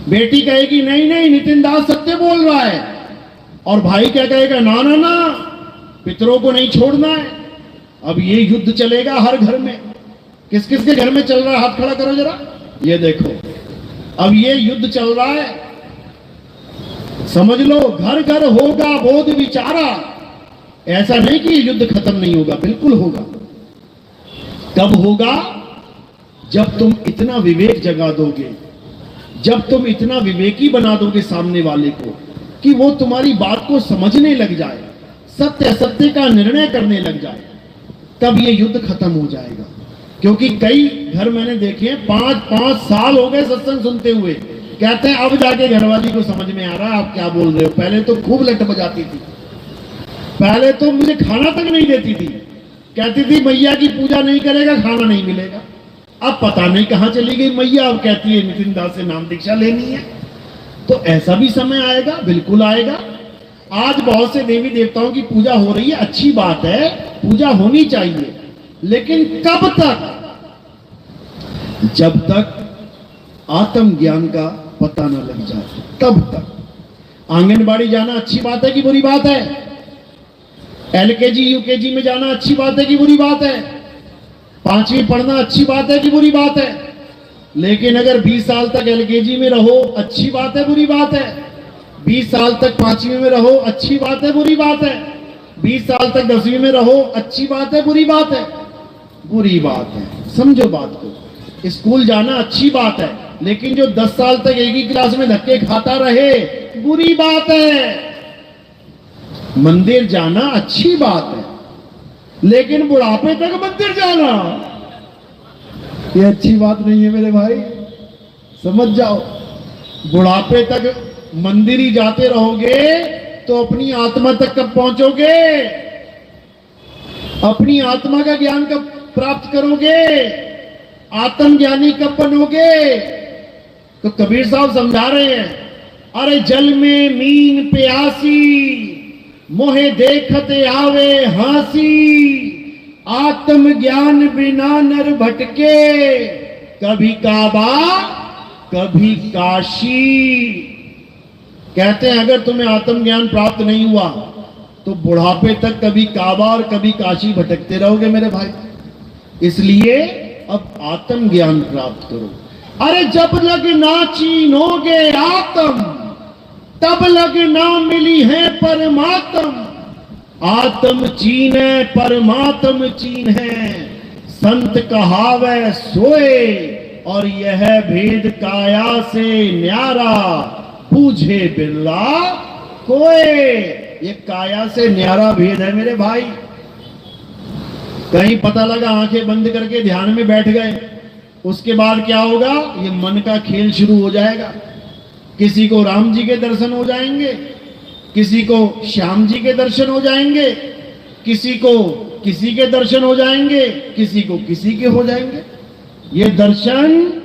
बेटी कहेगी नहीं नहीं नितिन दास सत्य बोल रहा है, और भाई क्या कहेगा ना ना ना पितरों को नहीं छोड़ना है। अब ये युद्ध चलेगा हर घर में। किस किस के घर में चल रहा है? हाथ खड़ा करो जरा, ये देखो, अब ये युद्ध चल रहा है, समझ लो। घर घर होगा बोध विचारा। ऐसा नहीं कि ये युद्ध खत्म नहीं होगा, बिल्कुल होगा। कब होगा? जब तुम इतना विवेक जगा दोगे, जब तुम इतना विवेकी बना दोगे सामने वाले को कि वो तुम्हारी बात को समझने लग जाए, सत्य असत्य का निर्णय करने लग जाए, तब ये युद्ध खत्म हो जाएगा। क्योंकि कई घर मैंने देखे हैं 5-5 साल हो गए सत्संग सुनते हुए, कहते हैं अब जाके घरवाली को समझ में आ रहा है आप क्या बोल रहे हो, पहले तो खूब लट बजाती थी, पहले तो मुझे खाना तक नहीं देती थी, कहती थी मैया की पूजा नहीं करेगा खाना नहीं मिलेगा। अब पता नहीं कहां चली गई मैया, अब कहती है नितिन दास से नाम दीक्षा लेनी है। तो ऐसा भी समय आएगा, बिल्कुल आएगा। आज बहुत से देवी देवताओं की पूजा हो रही है, अच्छी बात है, पूजा होनी चाहिए, लेकिन कब तक? जब तक आत्म ज्ञान का पता न लग जाए, तब तक। आंगनबाड़ी जाना अच्छी बात है कि बुरी बात है? एलकेजी यूकेजी में जाना अच्छी बात है कि बुरी बात है? 5वीं पढ़ना अच्छी बात है कि बुरी बात है? लेकिन अगर 20 साल तक एलकेजी में रहो अच्छी बात है बुरी बात है? 20 साल तक 5वीं में रहो अच्छी बात है बुरी बात है? 20 साल तक 10वीं में रहो अच्छी बात है बुरी बात है? बुरी बात है। समझो बात को। स्कूल जाना अच्छी बात है, लेकिन जो 10 साल तक एक ही क्लास में धक्के खाता रहे बुरी बात है। मंदिर जाना अच्छी बात है, लेकिन बुढ़ापे तक मंदिर जाना ये अच्छी बात नहीं है मेरे भाई, समझ जाओ। बुढ़ापे तक मंदिर ही जाते रहोगे तो अपनी आत्मा तक कब पहुंचोगे? अपनी आत्मा का ज्ञान कब प्राप्त करोगे? आत्मज्ञानी कब बनोगे? तो कबीर साहब समझा रहे हैं, अरे जल में मीन प्यासी, मोहे देखते आवे हासी, आत्मज्ञान बिना नर भटके, कभी काबा कभी काशी। कहते हैं अगर तुम्हें आत्मज्ञान प्राप्त नहीं हुआ तो बुढ़ापे तक कभी काबा और कभी काशी भटकते रहोगे मेरे भाई। इसलिए अब आत्मज्ञान प्राप्त करो। अरे जब लग ना चीनोगे आत्म, तब लग ना मिली है परमात्म। आत्म चीन है परमात्म चीन है, संत कहावे सोए, और यह भेद काया से न्यारा, बूझे बिरला कोए। ये काया से न्यारा भेद है मेरे भाई। कहीं पता लगा आंखें बंद करके ध्यान में बैठ गए, उसके बाद क्या होगा? ये मन का खेल शुरू हो जाएगा। किसी को राम जी के दर्शन हो जाएंगे, किसी को श्याम जी के दर्शन हो जाएंगे, किसी को किसी के दर्शन हो जाएंगे, किसी को किसी के हो जाएंगे। ये दर्शन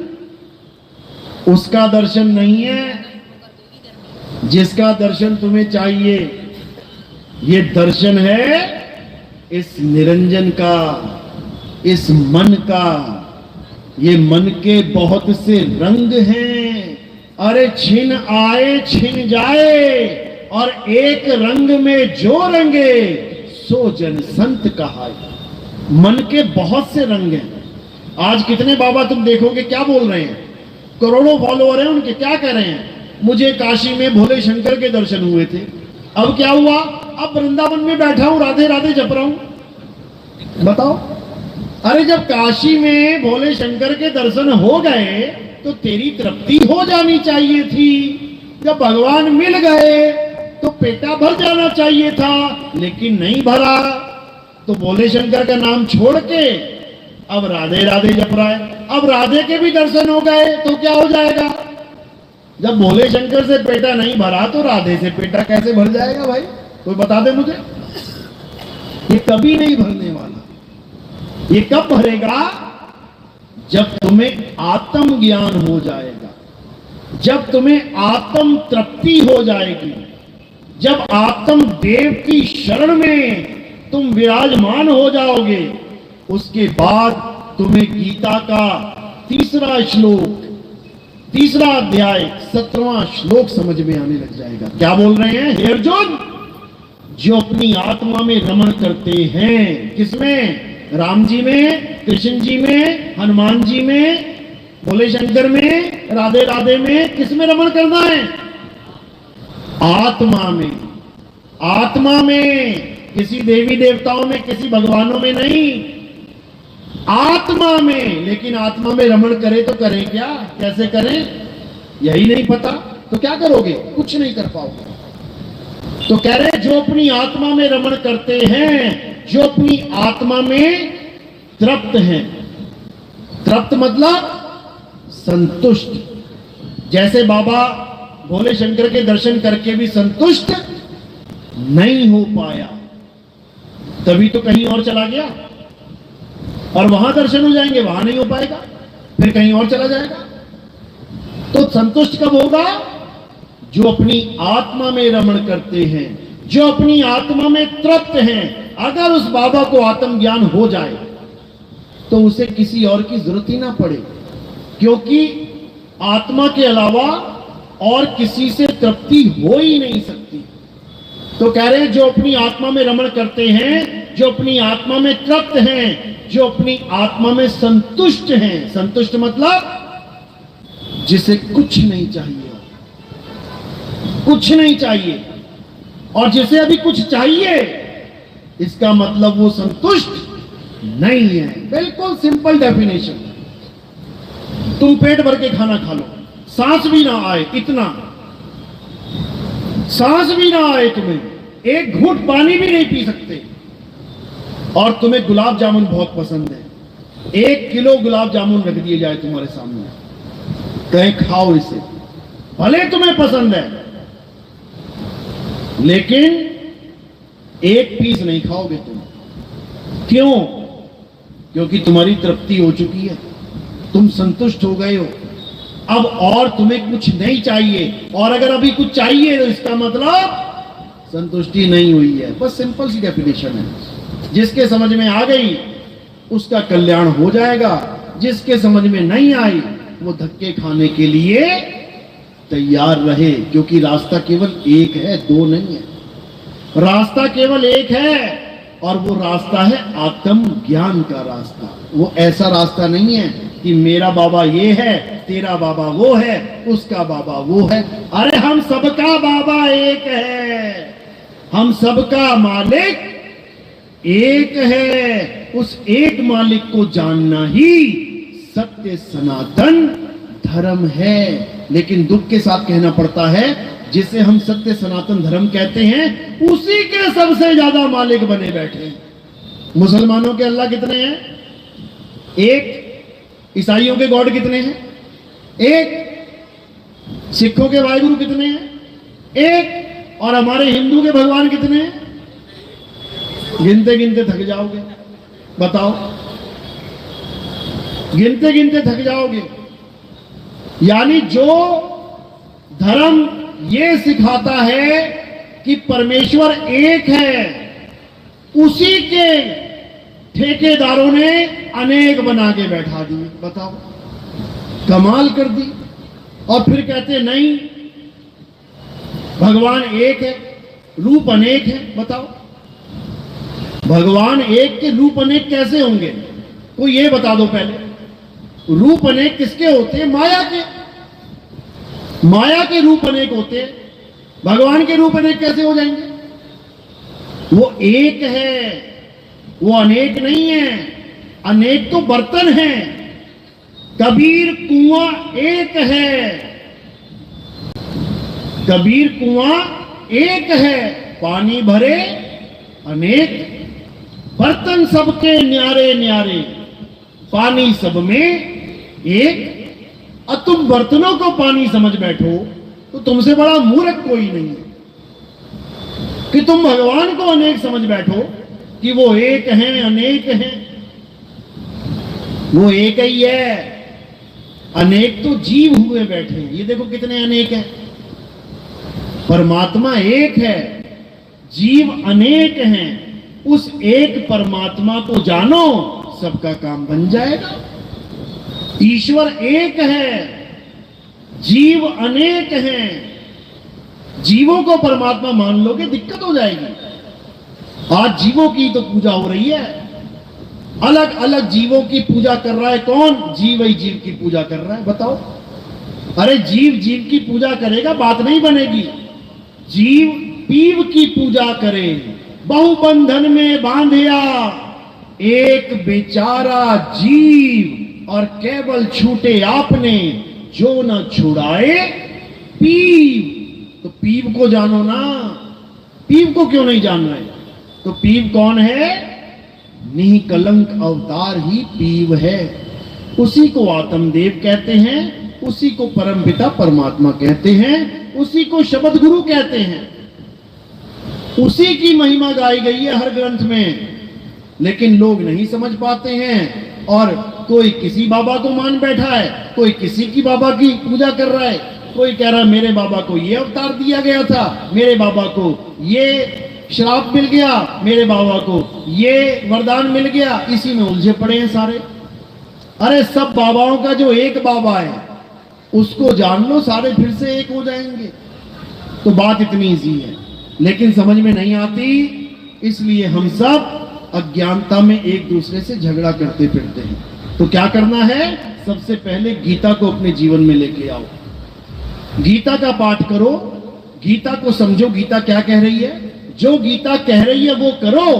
उसका दर्शन नहीं है जिसका दर्शन तुम्हें चाहिए। ये दर्शन है इस निरंजन का, इस मन का। ये मन के बहुत से रंग हैं। अरे छिन आए छिन जाए, और एक रंग में जो रंगे सो जन संत कहाए। मन के बहुत से रंग हैं। आज कितने बाबा तुम देखोगे क्या बोल रहे हैं, करोड़ों फॉलोअर हैं उनके, क्या कह रहे हैं, मुझे काशी में भोले शंकर के दर्शन हुए थे, अब क्या हुआ, अब वृंदावन में बैठा हूं राधे राधे जप रहा हूं। बताओ, अरे जब काशी में भोले शंकर के दर्शन हो गए तो तेरी तृप्ति हो जानी चाहिए थी। जब भगवान मिल गए तो पेटा भर जाना चाहिए था, लेकिन नहीं भरा। तो भोले शंकर का नाम छोड़ के अब राधे राधे जप रहा है। अब राधे के भी दर्शन हो गए तो क्या हो जाएगा। जब भोले शंकर से पेटा नहीं भरा तो राधे से पेटा कैसे भर जाएगा भाई, कोई बता दे मुझे। ये कभी नहीं भरने वाला। ये कब भरेगा, जब तुम्हें आत्म ज्ञान हो जाएगा, जब तुम्हें आत्म तृप्ति हो जाएगी, जब आत्म देव की शरण में तुम विराजमान हो जाओगे, उसके बाद तुम्हें गीता का तीसरा श्लोक, तीसरा अध्याय 17वां श्लोक समझ में आने लग जाएगा। क्या बोल रहे हैं हे अर्जुन, जो अपनी आत्मा में रमण करते हैं, किसमें, राम जी में, कृष्ण जी में, हनुमान जी में, भोले शंकर में, राधे राधे में, किसमें रमण करना है, आत्मा में। आत्मा में, किसी देवी देवताओं में, किसी भगवानों में नहीं, आत्मा में। लेकिन आत्मा में रमण करें तो करें क्या, कैसे करें, यही नहीं पता तो क्या करोगे, कुछ नहीं कर पाओगे। तो कह रहे जो अपनी आत्मा में रमण करते हैं, जो अपनी आत्मा में तृप्त हैं। तृप्त मतलब संतुष्ट। जैसे बाबा भोले शंकर के दर्शन करके भी संतुष्ट नहीं हो पाया, तभी तो कहीं और चला गया, और वहां दर्शन हो जाएंगे, वहां नहीं हो पाएगा, फिर कहीं और चला जाएगा। तो संतुष्ट कब होगा, जो अपनी आत्मा में रमण करते हैं, जो अपनी आत्मा में तृप्त हैं। अगर उस बाबा को आत्मज्ञान हो जाए तो उसे किसी और की जरूरत ही ना पड़े, क्योंकि आत्मा के अलावा और किसी से तृप्ति हो ही नहीं सकती। तो कह रहे हैं जो अपनी आत्मा में रमण करते हैं, जो अपनी आत्मा में तृप्त हैं, जो अपनी आत्मा में संतुष्ट हैं। संतुष्ट मतलब जिसे कुछ नहीं चाहिए, कुछ नहीं चाहिए। और जिसे अभी कुछ चाहिए, इसका मतलब वो संतुष्ट नहीं है। बिल्कुल सिंपल डेफिनेशन। तुम पेट भर के खाना खा लो, सांस भी ना आए, इतना सांस भी ना आए, तुम्हें एक घूंट पानी भी नहीं पी सकते, और तुम्हें गुलाब जामुन बहुत पसंद है, 1 किलो गुलाब जामुन रख दिए जाए तुम्हारे सामने, कहें खाओ इसे, भले तुम्हें पसंद है, लेकिन एक पीस नहीं खाओगे तुम। क्यों? क्योंकि तुम्हारी तृप्ति हो चुकी है, तुम संतुष्ट हो गए हो, अब और तुम्हें कुछ नहीं चाहिए। और अगर अभी कुछ चाहिए तो इसका मतलब संतुष्टि नहीं हुई है। बस सिंपल सी डेफिनेशन है। जिसके समझ में आ गई उसका कल्याण हो जाएगा, जिसके समझ में नहीं आई वो धक्के खाने के लिए तैयार रहे, क्योंकि रास्ता केवल एक है, दो नहीं है। रास्ता केवल एक है, और वो रास्ता है आत्म ज्ञान का रास्ता। वो ऐसा रास्ता नहीं है कि मेरा बाबा ये है, तेरा बाबा वो है, उसका बाबा वो है। अरे हम सबका बाबा एक है, हम सबका मालिक एक है। उस एक मालिक को जानना ही सत्य सनातन धर्म है। लेकिन दुख के साथ कहना पड़ता है, जिसे हम सत्य सनातन धर्म कहते हैं, उसी के सबसे ज्यादा मालिक बने बैठे हैं। मुसलमानों के अल्लाह कितने हैं? एक। ईसाइयों के गॉड कितने हैं? एक। सिखों के वाहिगुरु कितने हैं? एक। और हमारे हिंदू के भगवान कितने हैं? गिनते गिनते थक जाओगे। बताओ, गिनते गिनते थक जाओगे। यानी जो धर्म ये सिखाता है कि परमेश्वर एक है, उसी के ठेकेदारों ने अनेक बना के बैठा दिए। बताओ, कमाल कर दी। और फिर कहते नहीं, भगवान एक है, रूप अनेक है। बताओ, भगवान एक के रूप अनेक कैसे होंगे? कोई ये बता दो पहले। रूप अनेक किसके होते हैं? माया के। माया के रूप अनेक होते हैं, भगवान के रूप अनेक कैसे हो जाएंगे? वो एक है, वो अनेक नहीं है। अनेक तो बर्तन है। कबीर कुआं एक है, कबीर कुआं एक है, पानी भरे अनेक, बर्तन सबके न्यारे न्यारे, पानी सब में एक। और तुम बर्तनों को पानी समझ बैठो तो तुमसे बड़ा मूर्ख कोई नहीं है कि तुम भगवान को अनेक समझ बैठो कि वो एक हैं, अनेक हैं। वो एक ही है, अनेक तो जीव हुए बैठे हैं। ये देखो कितने अनेक हैं। परमात्मा एक है, जीव अनेक हैं। उस एक परमात्मा को जानो, सबका काम बन जाएगा। ईश्वर एक है, जीव अनेक हैं। जीवों को परमात्मा मान लोगे, दिक्कत हो जाएगी। आज जीवों की तो पूजा हो रही है, अलग अलग जीवों की पूजा कर रहा है। कौन? जीव ही जीव की पूजा कर रहा है। बताओ, अरे जीव जीव की पूजा करेगा, बात नहीं बनेगी। जीव पीव की पूजा करे, बहुबंधन में बांधिया एक बेचारा जीव, और केवल छूटे आपने जो न छुड़ाए पीव। तो पीव को जानो ना। पीव को क्यों नहीं जान रहे? तो पीव कौन है? निष्कलंक अवतार ही पीव है। उसी को आत्मदेव कहते हैं, उसी को परमपिता परमात्मा कहते हैं, उसी को शब्द गुरु कहते हैं। उसी की महिमा गाई गई है हर ग्रंथ में, लेकिन लोग नहीं समझ पाते हैं। और कोई किसी बाबा को मान बैठा है, कोई किसी की बाबा की पूजा कर रहा है। कोई कह रहा है मेरे बाबा को ये अवतार दिया गया था, मेरे बाबा को ये श्राप मिल गया, मेरे बाबा को ये वरदान मिल गया। इसी में उलझे पड़े हैं सारे। अरे सब बाबाओं का जो एक बाबा है उसको जान लो, सारे फिर से एक हो जाएंगे। तो बात इतनी ईजी है, लेकिन समझ में नहीं आती। इसलिए हम सब अज्ञानता में एक दूसरे से झगड़ा करते फिरते हैं। तो क्या करना है? सबसे पहले गीता को अपने जीवन में लेके आओ, गीता का पाठ करो, गीता को समझो, गीता क्या कह रही है। जो गीता कह रही है वो करो,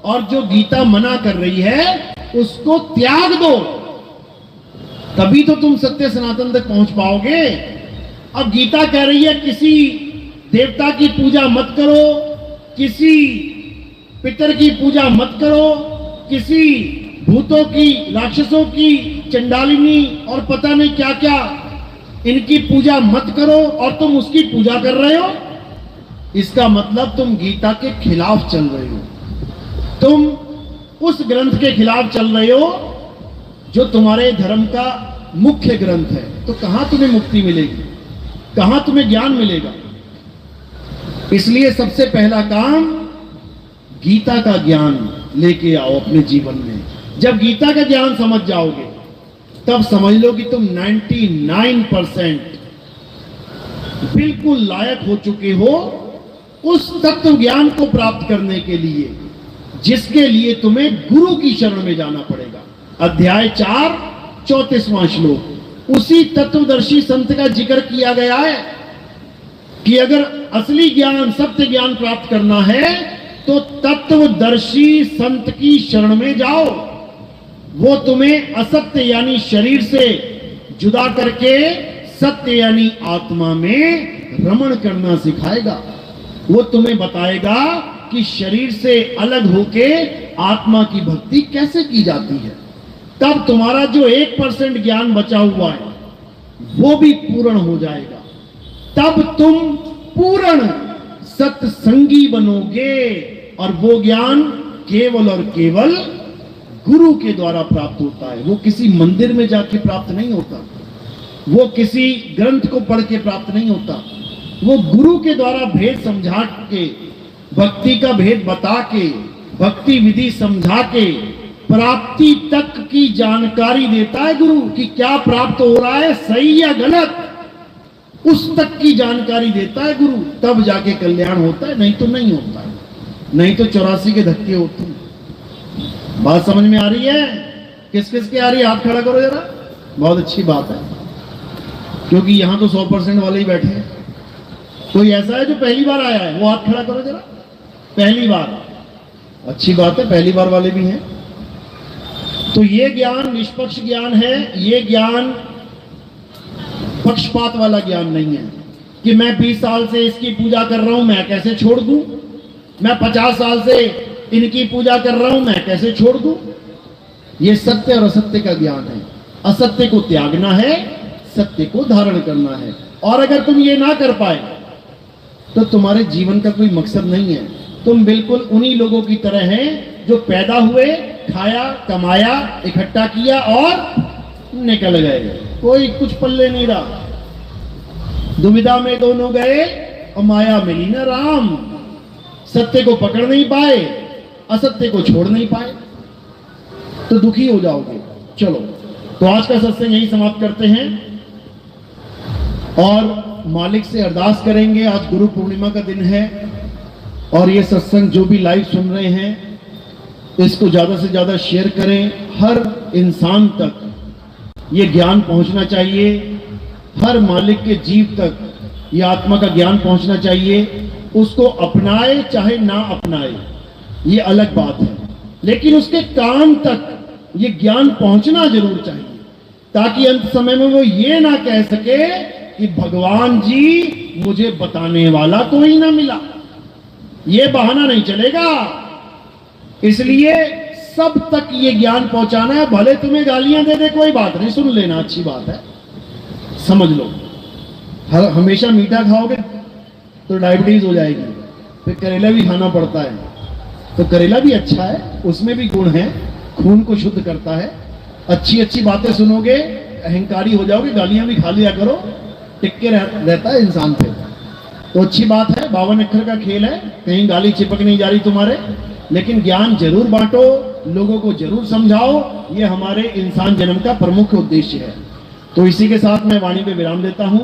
और जो गीता मना कर रही है उसको त्याग दो। तभी तो तुम सत्य सनातन तक पहुंच पाओगे। अब गीता कह रही है किसी देवता की पूजा मत करो, किसी पितर की पूजा मत करो, किसी भूतों की, राक्षसों की, चंडालिनी और पता नहीं क्या क्या, इनकी पूजा मत करो, और तुम उसकी पूजा कर रहे हो। इसका मतलब तुम गीता के खिलाफ चल रहे हो, तुम उस ग्रंथ के खिलाफ चल रहे हो जो तुम्हारे धर्म का मुख्य ग्रंथ है। तो कहां तुम्हें मुक्ति मिलेगी, कहां तुम्हें ज्ञान मिलेगा? इसलिए सबसे पहला काम गीता का ज्ञान लेके आओ अपने जीवन में। जब गीता का ज्ञान समझ जाओगे तब समझ लो कि तुम 99% बिल्कुल लायक हो चुके हो उस तत्व ज्ञान को प्राप्त करने के लिए, जिसके लिए तुम्हें गुरु की शरण में जाना पड़ेगा। अध्याय 4 34वां श्लोक, उसी तत्वदर्शी संत का जिक्र किया गया है कि अगर असली ज्ञान, सत्य ज्ञान प्राप्त करना है तो तत्वदर्शी संत की शरण में जाओ। वो तुम्हें असत्य यानी शरीर से जुदा करके सत्य यानी आत्मा में रमण करना सिखाएगा। वो तुम्हें बताएगा कि शरीर से अलग होके आत्मा की भक्ति कैसे की जाती है। तब तुम्हारा जो 1% ज्ञान बचा हुआ है वो भी पूर्ण हो जाएगा। तब तुम पूर्ण सत्संगी बनोगे, और वो ज्ञान केवल और केवल गुरु के द्वारा प्राप्त होता है। वो किसी मंदिर में जाके प्राप्त नहीं होता, वो किसी ग्रंथ को पढ़ के प्राप्त नहीं होता, वो गुरु के द्वारा भेद समझा के, भक्ति का भेद बता के, भक्ति विधि समझा के प्राप्ति तक की जानकारी देता है गुरु, कि क्या प्राप्त हो रहा है, सही या गलत, उस तक की जानकारी देता है गुरु। तब जाके कल्याण होता है, नहीं तो नहीं होता है, नहीं तो 84 के धक्के होते हैं। बात समझ में आ रही है? किस किस के आ रही है? हाथ खड़ा करो जरा। बहुत अच्छी बात है, क्योंकि यहां तो 100% वाले ही बैठे हैं। कोई ऐसा है जो पहली बार आया है? वो हाथ खड़ा करो जरा। पहली बार, अच्छी बात है, पहली बार वाले भी हैं। तो ये ज्ञान निष्पक्ष ज्ञान है, ये ज्ञान पक्षपात वाला ज्ञान नहीं है कि मैं 20 साल से इसकी पूजा कर रहा हूं, मैं कैसे छोड़ दूं, मैं 50 साल से इनकी पूजा कर रहा हूं, मैं कैसे छोड़ दूं। ये सत्य और असत्य का ज्ञान है। असत्य को त्यागना है, सत्य को धारण करना है। और अगर तुम ये ना कर पाए तो तुम्हारे जीवन का कोई मकसद नहीं है। तुम बिल्कुल उन्हीं लोगों की तरह हैं जो पैदा हुए, खाया, कमाया, इकट्ठा किया और निकल गए, कोई कुछ पल्ले नहीं रहा। दुविधा में दोनों गए और माया मिली न राम। सत्य को पकड़ नहीं पाए, असत्य को छोड़ नहीं पाए, तो दुखी हो जाओगे। चलो, तो आज का सत्संग यही समाप्त करते हैं और मालिक से अरदास करेंगे। आज गुरु पूर्णिमा का दिन है और ये सत्संग जो भी लाइव सुन रहे हैं, इसको ज्यादा से ज्यादा शेयर करें। हर इंसान तक ये ज्ञान पहुंचना चाहिए, हर मालिक के जीव तक ये आत्मा का ज्ञान पहुंचना चाहिए। उसको अपनाए चाहे ना अपनाए, ये अलग बात है, लेकिन उसके कान तक ये ज्ञान पहुंचना जरूर चाहिए, ताकि अंत समय में वो ये ना कह सके कि भगवान जी मुझे बताने वाला कोई ना मिला। ये बहाना नहीं चलेगा। इसलिए सब तक ये ज्ञान पहुंचाना है। भले तुम्हें गालियां दे दे, कोई बात नहीं, सुन लेना, अच्छी बात है, समझ लो। हमेशा मीठा खाओगे तो डायबिटीज हो जाएगी। फिर करेला भी खाना पड़ता है, तो करेला भी अच्छा है, उसमें भी गुण है, खून को शुद्ध करता है। अच्छी अच्छी बातें सुनोगे, अहंकारी हो जाओगे, गालियां भी खा लिया करो, टिक्के रहता है इंसान पे। तो अच्छी बात है, 52 अक्षर का खेल है, कहीं गाली चिपक नहीं जा रही तुम्हारे, लेकिन ज्ञान जरूर बांटो, लोगों को जरूर समझाओ। ये हमारे इंसान जन्म का प्रमुख उद्देश्य है। तो इसी के साथ मैं वाणी पे विराम देता हूं।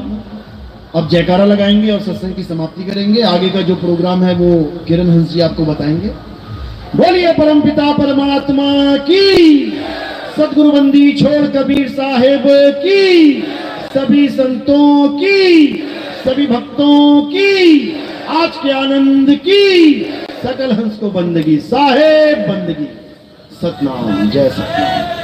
अब जयकारा लगाएंगे और सत्संग की समाप्ति करेंगे। आगे का जो प्रोग्राम है वो किरण हंस जी आपको बताएंगे। बोलिए परमपिता परमात्मा की, सदगुरु बंदी छोड़ कबीर साहेब की, सभी संतों की, सभी भक्तों की, आज के आनंद की, सकल हंस को बंदगी, साहेब बंदगी। सतनाम, जय सतनाम।